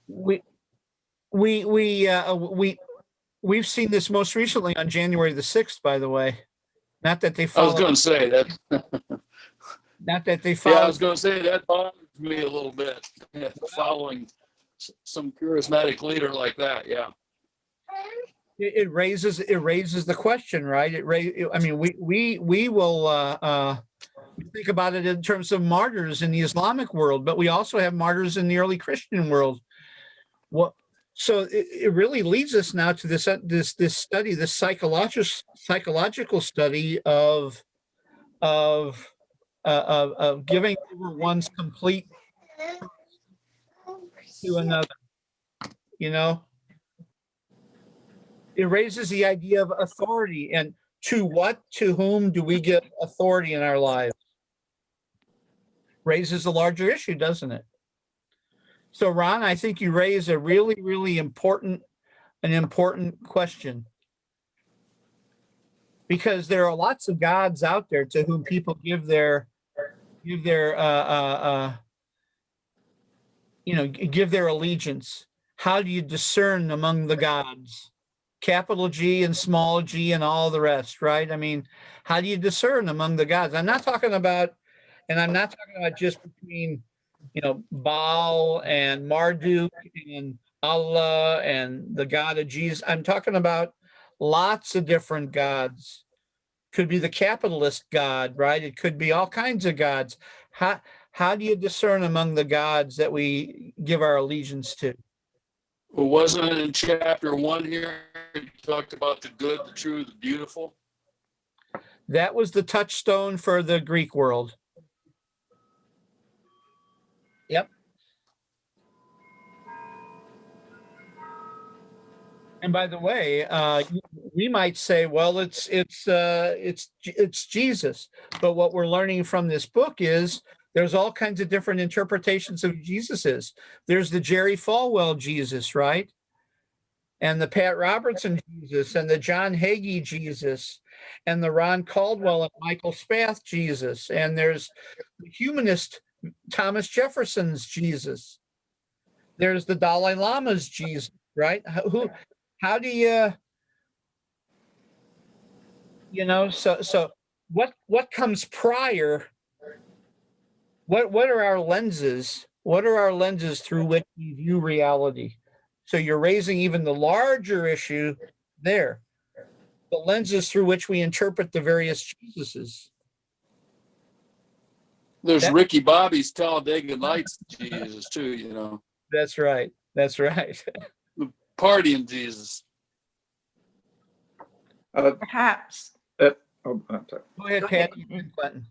we we've seen this most recently on January the 6th, by the way. Not that they I was follow, going to say that. not that they Yeah, follow. I was going to say that bothers me a little bit. Yeah, following some charismatic leader like that. Yeah. It raises the question, right? I mean, we will think about it in terms of martyrs in the Islamic world, but we also have martyrs in the early Christian world. So it really leads us now to this study, this psychological study of giving over one's complete to another. It raises the idea of authority, and to whom do we give authority in our lives? Raises a larger issue, doesn't it? So, Ron, I think you raise a really, really important question, because there are lots of gods out there to whom people give their allegiance. How do you discern among the gods? Capital G and small g and all the rest, right? I mean, how do you discern among the gods? I'm not talking about just between, Baal and Marduk and Allah and the God of Jesus. I'm talking about lots of different gods. Could be the capitalist God, right? It could be all kinds of gods. How do you discern among the gods that we give our allegiance to? Well, wasn't it in chapter 1 here? It talked about the good, the true, the beautiful. That was the touchstone for the Greek world. Yep. And by the way, we might say, well, it's Jesus. But what we're learning from this book is there's all kinds of different interpretations of Jesus is. There's the Jerry Falwell Jesus, right? And the Pat Robertson Jesus, and the John Hagee Jesus, and the Ron Caldwell and Michael Spath Jesus. And there's the humanist Thomas Jefferson's Jesus. There's the Dalai Lama's Jesus, right? How do so what comes prior? What are our lenses? What are our lenses through which we view reality? So you're raising even the larger issue there. The lenses through which we interpret the various Jesuses. There's Ricky Bobby's Talladega Nights Jesus too, That's right. That's right. The partying Jesus. Perhaps. I'm sorry. Go ahead, Go Pat. ahead. Clinton.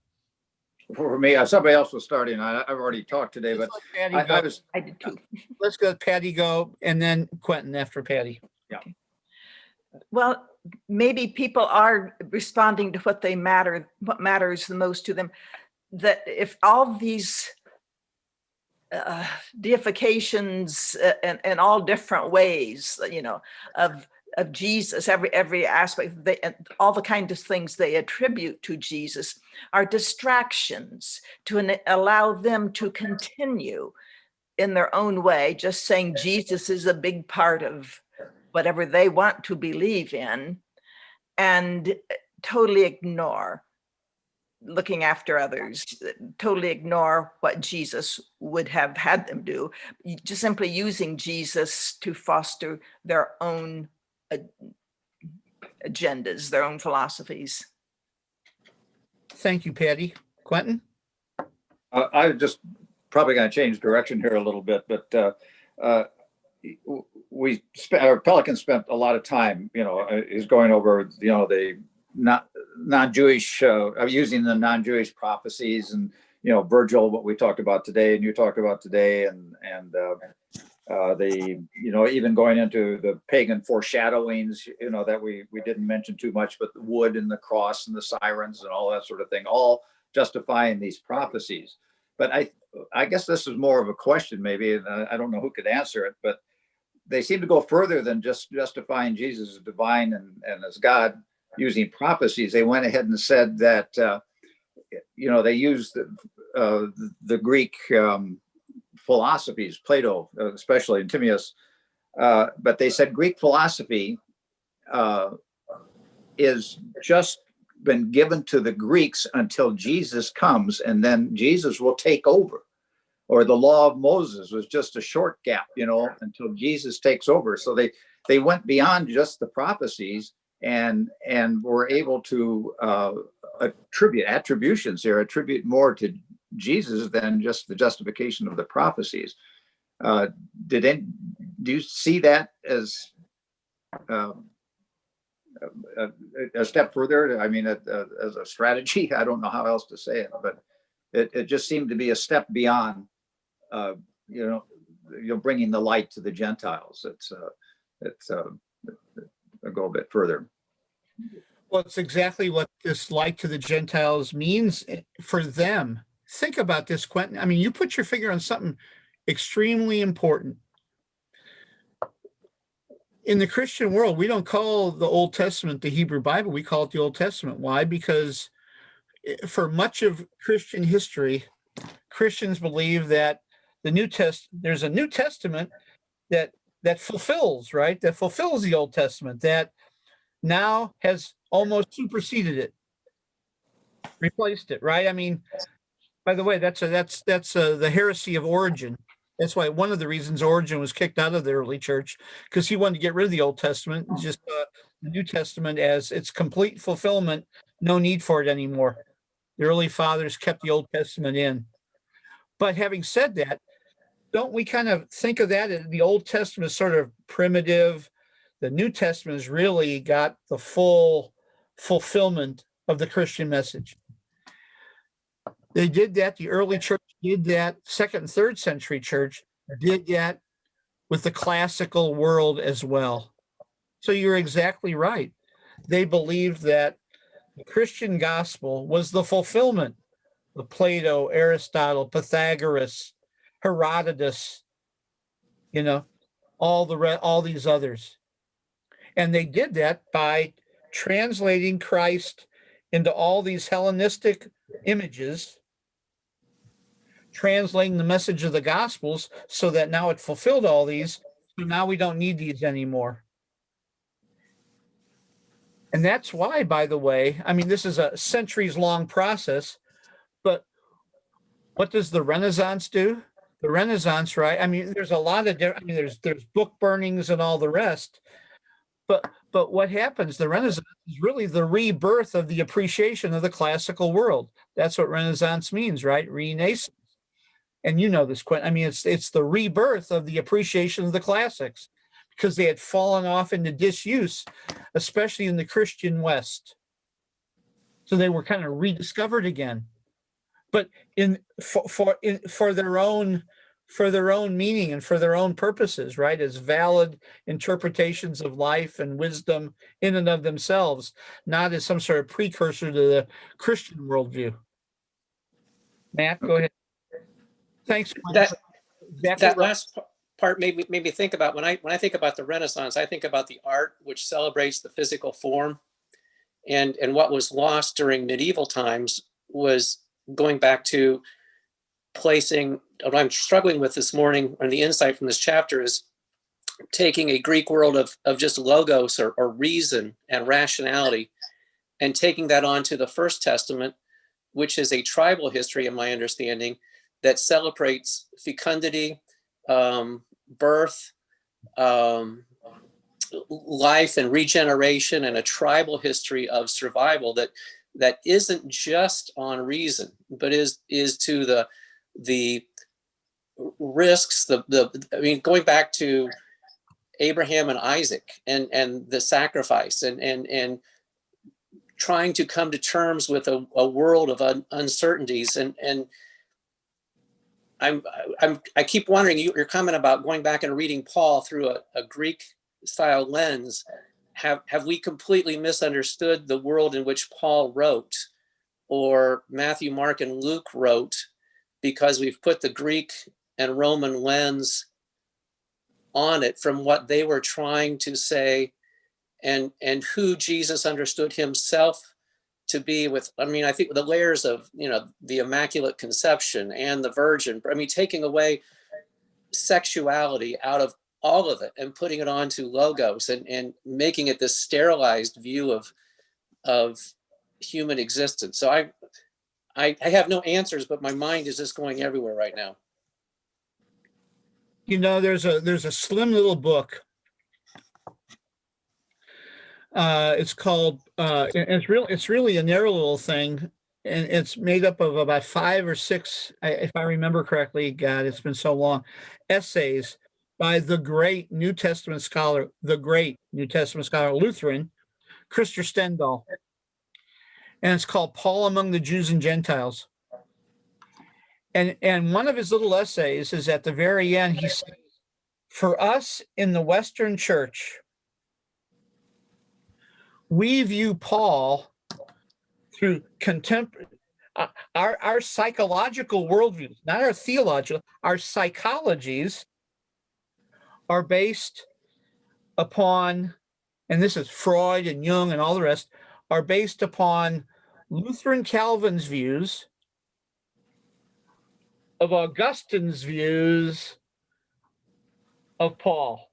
For me, somebody else was starting. I've already talked today, but Let's let Patty I go. was I did too. Let's go Patty go, and then Quentin after Patty. Well, maybe people are responding to what matters the most to them. That if all these deifications in all different ways, of Jesus, every aspect, all the kind of things they attribute to Jesus are distractions to allow them to continue in their own way, just saying Jesus is a big part of whatever they want to believe in, and totally ignore looking after others, totally ignore what Jesus would have had them do, just simply using Jesus to foster their own agendas, their own philosophies. Thank you, Patty. Quentin? I just probably going to change direction here a little bit, but Pelican spent a lot of time, is going over, the non-Jewish, using the non-Jewish prophecies, and Virgil, what we talked about today, and you talked about today, and the even going into the pagan foreshadowings, that we didn't mention too much, but the wood and the cross and the sirens and all that sort of thing, all justifying these prophecies. But I guess this is more of a question, maybe, and I don't know who could answer it, but they seem to go further than just justifying Jesus as divine and as God using prophecies. They went ahead and said that, they used the Greek philosophies, Plato, especially, and Timaeus, but they said Greek philosophy is just been given to the Greeks until Jesus comes, and then Jesus will take over. Or the law of Moses was just a short gap, until Jesus takes over. So they went beyond just the prophecies and were able to attribute more to Jesus than just the justification of the prophecies. Do you see that as a step further? I mean, as a strategy, I don't know how else to say it, but it just seemed to be a step beyond, bringing the light to the Gentiles. It's a go a bit further. Well, it's exactly what this light to the Gentiles means for them. Think about this, Quentin. I mean, you put your finger on something extremely important. In the Christian world, we don't call the Old Testament the Hebrew Bible. We call it the Old Testament. Why? Because for much of Christian history, Christians believe that there's a New Testament that fulfills, right? That fulfills the Old Testament, that now has almost superseded it, replaced it, right? I mean, by the way, that's the heresy of Origen. That's why one of the reasons Origen was kicked out of the early church, because he wanted to get rid of the Old Testament, just the New Testament as its complete fulfillment, no need for it anymore. The early fathers kept the Old Testament in. But having said that, don't we kind of think of that as the Old Testament is sort of primitive? The New Testament has really got the full fulfillment of the Christian message. They did that. The early church did that. Second and third century church did that with the classical world as well. So you're exactly right. They believed that the Christian gospel was the fulfillment of Plato, Aristotle, Pythagoras, Herodotus, all these others. And they did that by translating Christ into all these Hellenistic images, translating the message of the Gospels so that now it fulfilled all these. So now we don't need these anymore. And that's why, by the way, I mean, this is a centuries-long process, but what does the Renaissance do? The Renaissance, right? I mean, there's a lot of different, there's book burnings and all the rest. But what happens? The Renaissance is really the rebirth of the appreciation of the classical world. That's what Renaissance means, right? Renaissance. And you know this, Quentin. I mean, it's the rebirth of the appreciation of the classics, because they had fallen off into disuse, especially in the Christian West. So they were kind of rediscovered again, but for their own meaning and for their own purposes, right? As valid interpretations of life and wisdom in and of themselves, not as some sort of precursor to the Christian worldview. Matt, go ahead. Thanks. That Exactly right. last part made me think about, when I think about the Renaissance, I think about the art which celebrates the physical form, and what was lost during medieval times was going back to placing, what I'm struggling with this morning, and the insight from this chapter is taking a Greek world of just logos or reason and rationality, and taking that onto the First Testament which is a tribal history, in my understanding, that celebrates fecundity, birth, life and regeneration, and a tribal history of survival that isn't just on reason, but is to the risks, I mean, going back to Abraham and Isaac and the sacrifice and trying to come to terms with a world of uncertainties. And I keep wondering, your comment about going back and reading Paul through a Greek style lens. Have we completely misunderstood the world in which Paul wrote, or Matthew, Mark, and Luke wrote, because we've put the Greek and Roman lens on it from what they were trying to say, and who Jesus understood himself to be? With, I mean, I think the layers of, the Immaculate Conception and the Virgin, I mean, taking away sexuality out of all of it and putting it onto logos and making it this sterilized view of human existence. So I have no answers, but my mind is just going everywhere right now. There's a slim little book. It's called it's really a narrow little thing, and it's made up of about 5 or 6, if I remember correctly, God, it's been so long, essays by the great New Testament scholar, Lutheran, Christopher Stendhal. And it's called Paul Among the Jews and Gentiles. And one of his little essays is at the very end, he says, for us in the Western Church, we view Paul through contemporary, our psychological worldviews, not our theological, our psychologies are based upon, and this is Freud and Jung and all the rest, are based upon Lutheran Calvin's views of Augustine's views of Paul.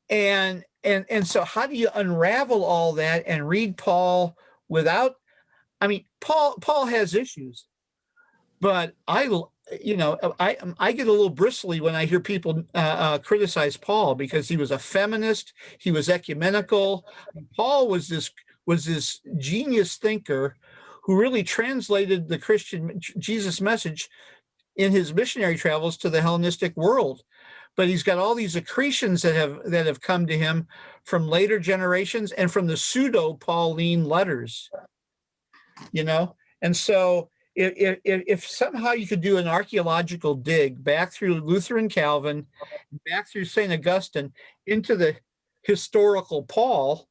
And so how do you unravel all that and read Paul without, I mean, Paul has issues, but I get a little bristly when I hear people criticize Paul, because he was a feminist, he was ecumenical. Paul was this genius thinker who really translated the Christian Jesus message in his missionary travels to the Hellenistic world. But he's got all these accretions that have come to him from later generations and from the pseudo-Pauline letters, And so if somehow you could do an archaeological dig back through Lutheran Calvin, back through St. Augustine into the historical Paul,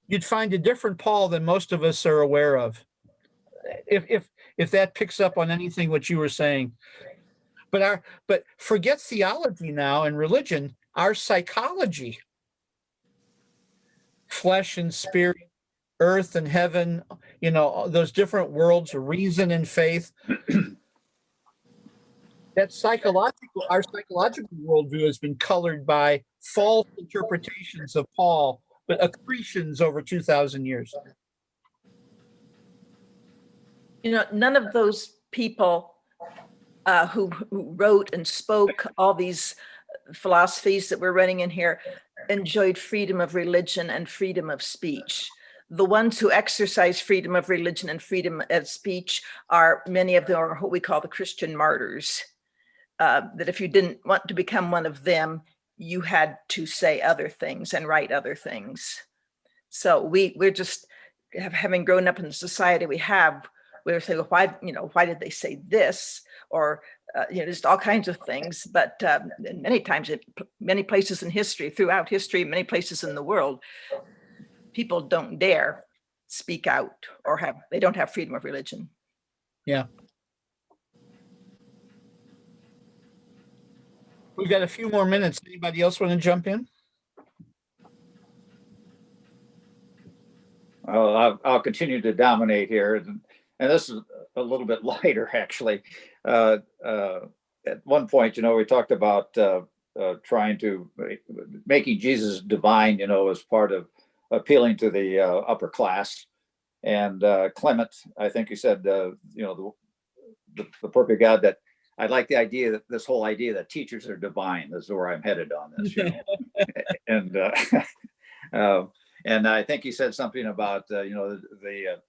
you'd find a different Paul than most of us are aware of. If that picks up on anything what you were saying. But forget theology now and religion, our psychology, flesh and spirit, earth and heaven, those different worlds of reason and faith. Our psychological worldview has been colored by false interpretations of Paul, but accretions over 2,000 years. None of those people who wrote and spoke all these philosophies that we're running in here enjoyed freedom of religion and freedom of speech. The ones who exercise freedom of religion and freedom of speech are, many of them are what we call the Christian martyrs. That if you didn't want to become one of them, you had to say other things and write other things. So we're just, having grown up in the society we're saying, well, why did they say this? Or, just all kinds of things. But many times, many places in history, throughout history, many places in the world, people don't dare speak out or they don't have freedom of religion. Yeah. We've got a few more minutes. Anybody else want to jump in? I'll continue to dominate here. And this is a little bit lighter, actually. At one point, we talked about trying to making Jesus divine, as part of appealing to the upper class. And Clement, I think you said, the perfect God, that I like the idea that this whole idea that teachers are divine. This is where I'm headed on this, and and I think he said something about the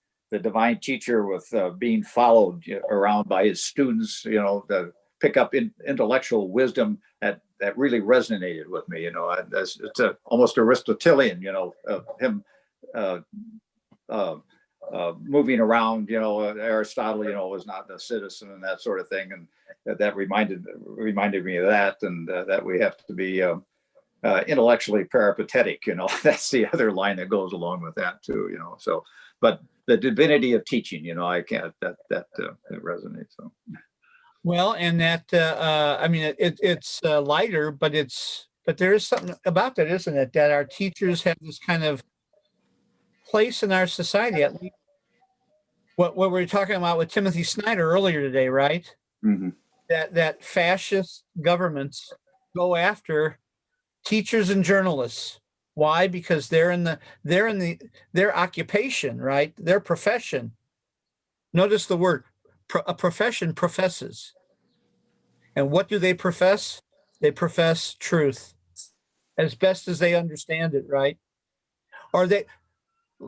divine teacher with being followed around by his students, to pick up intellectual wisdom that really resonated with me. It's almost Aristotelian, him moving around. Aristotle, was not a citizen and that sort of thing, and that reminded me of that, and that we have to be intellectually peripatetic. That's the other line that goes along with that too. So, but the divinity of teaching, I can't, that it resonates. So. Well, and that I mean, it's lighter, but there is something about that, isn't it? That our teachers have this kind of place in our society. At least what we were talking about with Timothy Snyder earlier today, right? Mm-hmm. That fascist governments go after teachers and journalists. Why? Because they're in their occupation, right? Their profession. Notice the word. A profession professes. And what do they profess? They profess truth as best as they understand it, right? Or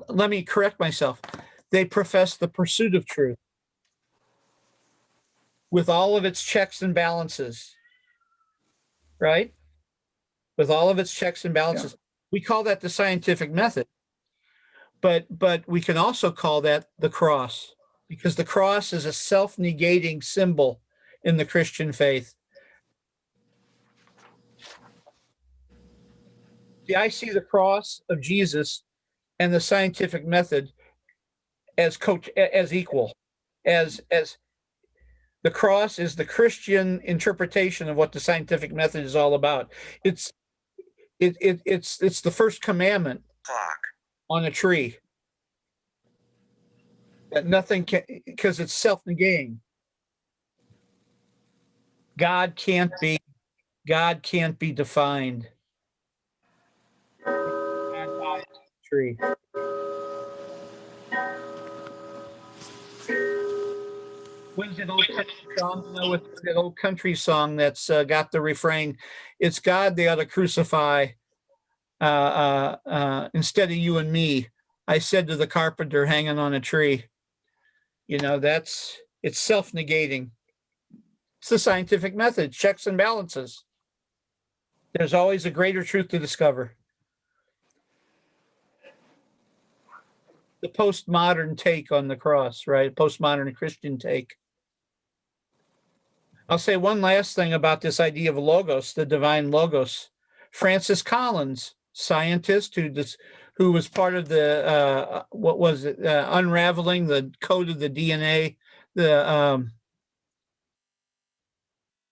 let me correct myself. They profess the pursuit of truth with all of its checks and balances, right? With all of its checks and balances. Yeah. We call that the scientific method, but we can also call that the cross, because the cross is a self-negating symbol in the Christian faith. See, I see the cross of Jesus and the scientific method as equal, as the cross is the Christian interpretation of what the scientific method is all about. It's the first commandment on a tree, that nothing can, because it's self-negating. God can't be defined. Tree. What is that old country song? With that old country song that's got the refrain, "It's God they ought to crucify instead of you and me. I said to the carpenter hanging on a tree." It's self-negating. It's the scientific method, checks and balances. There's always a greater truth to discover. The postmodern take on the cross, right? Postmodern Christian take. I'll say one last thing about this idea of logos, the divine logos. Francis Collins, scientist who was part of the unraveling the code of the DNA, the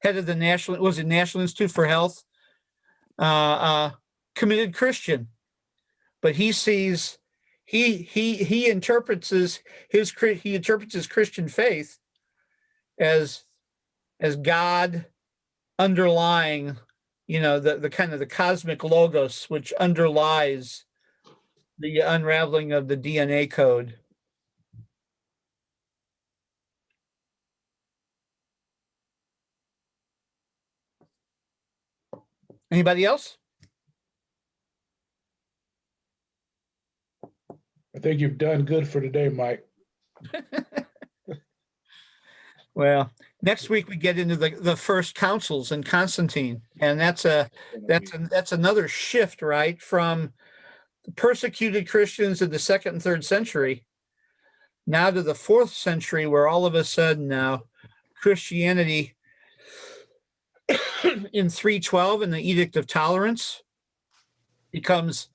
head of the National Institute for Health, committed Christian, but he sees he interprets his Christian faith as God underlying, the kind of the cosmic logos which underlies the unraveling of the DNA code. Anybody else? I think you've done good for today, Mike. Well, next week we get into the first councils and Constantine, and that's another shift, right, from the persecuted Christians in the 2nd and 3rd century now to the 4th century, where all of a sudden now Christianity in 312 in the Edict of Tolerance becomes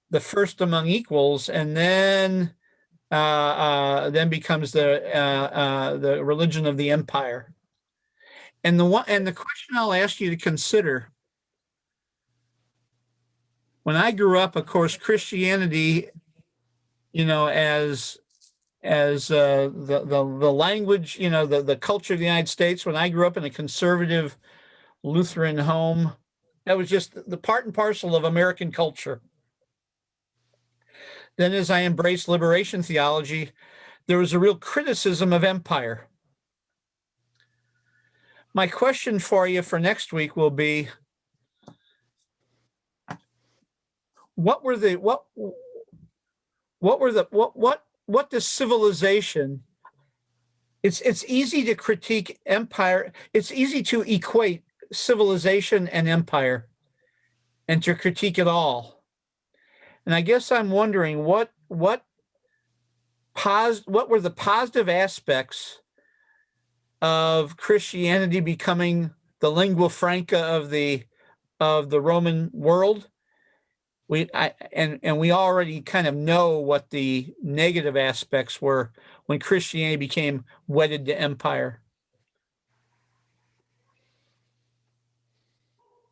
the first among equals, and then becomes the religion of the empire. And the question I'll ask you to consider: when I grew up, of course, Christianity, as the language, the culture of the United States. When I grew up in a conservative Lutheran home, that was just the part and parcel of American culture. then as I embraced liberation theology, there was a real criticism of empire. My question for you for next week will be, what does civilization, it's easy to critique empire. It's easy to equate civilization and empire and to critique it all. And I guess I'm wondering what were the positive aspects of Christianity becoming the lingua franca of the Roman world. We already kind of know what the negative aspects were when Christianity became wedded to empire.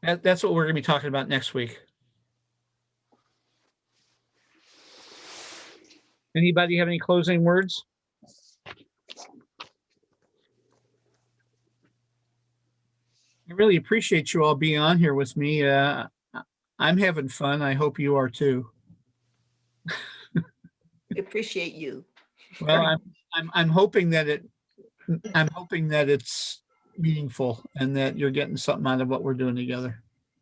That's what we're going to be talking about next week. Anybody have any closing words? I really appreciate you all being on here with me. I'm having fun. I hope you are too. We appreciate you. Well, I'm hoping that it's meaningful and that you're getting something out of what we're doing together.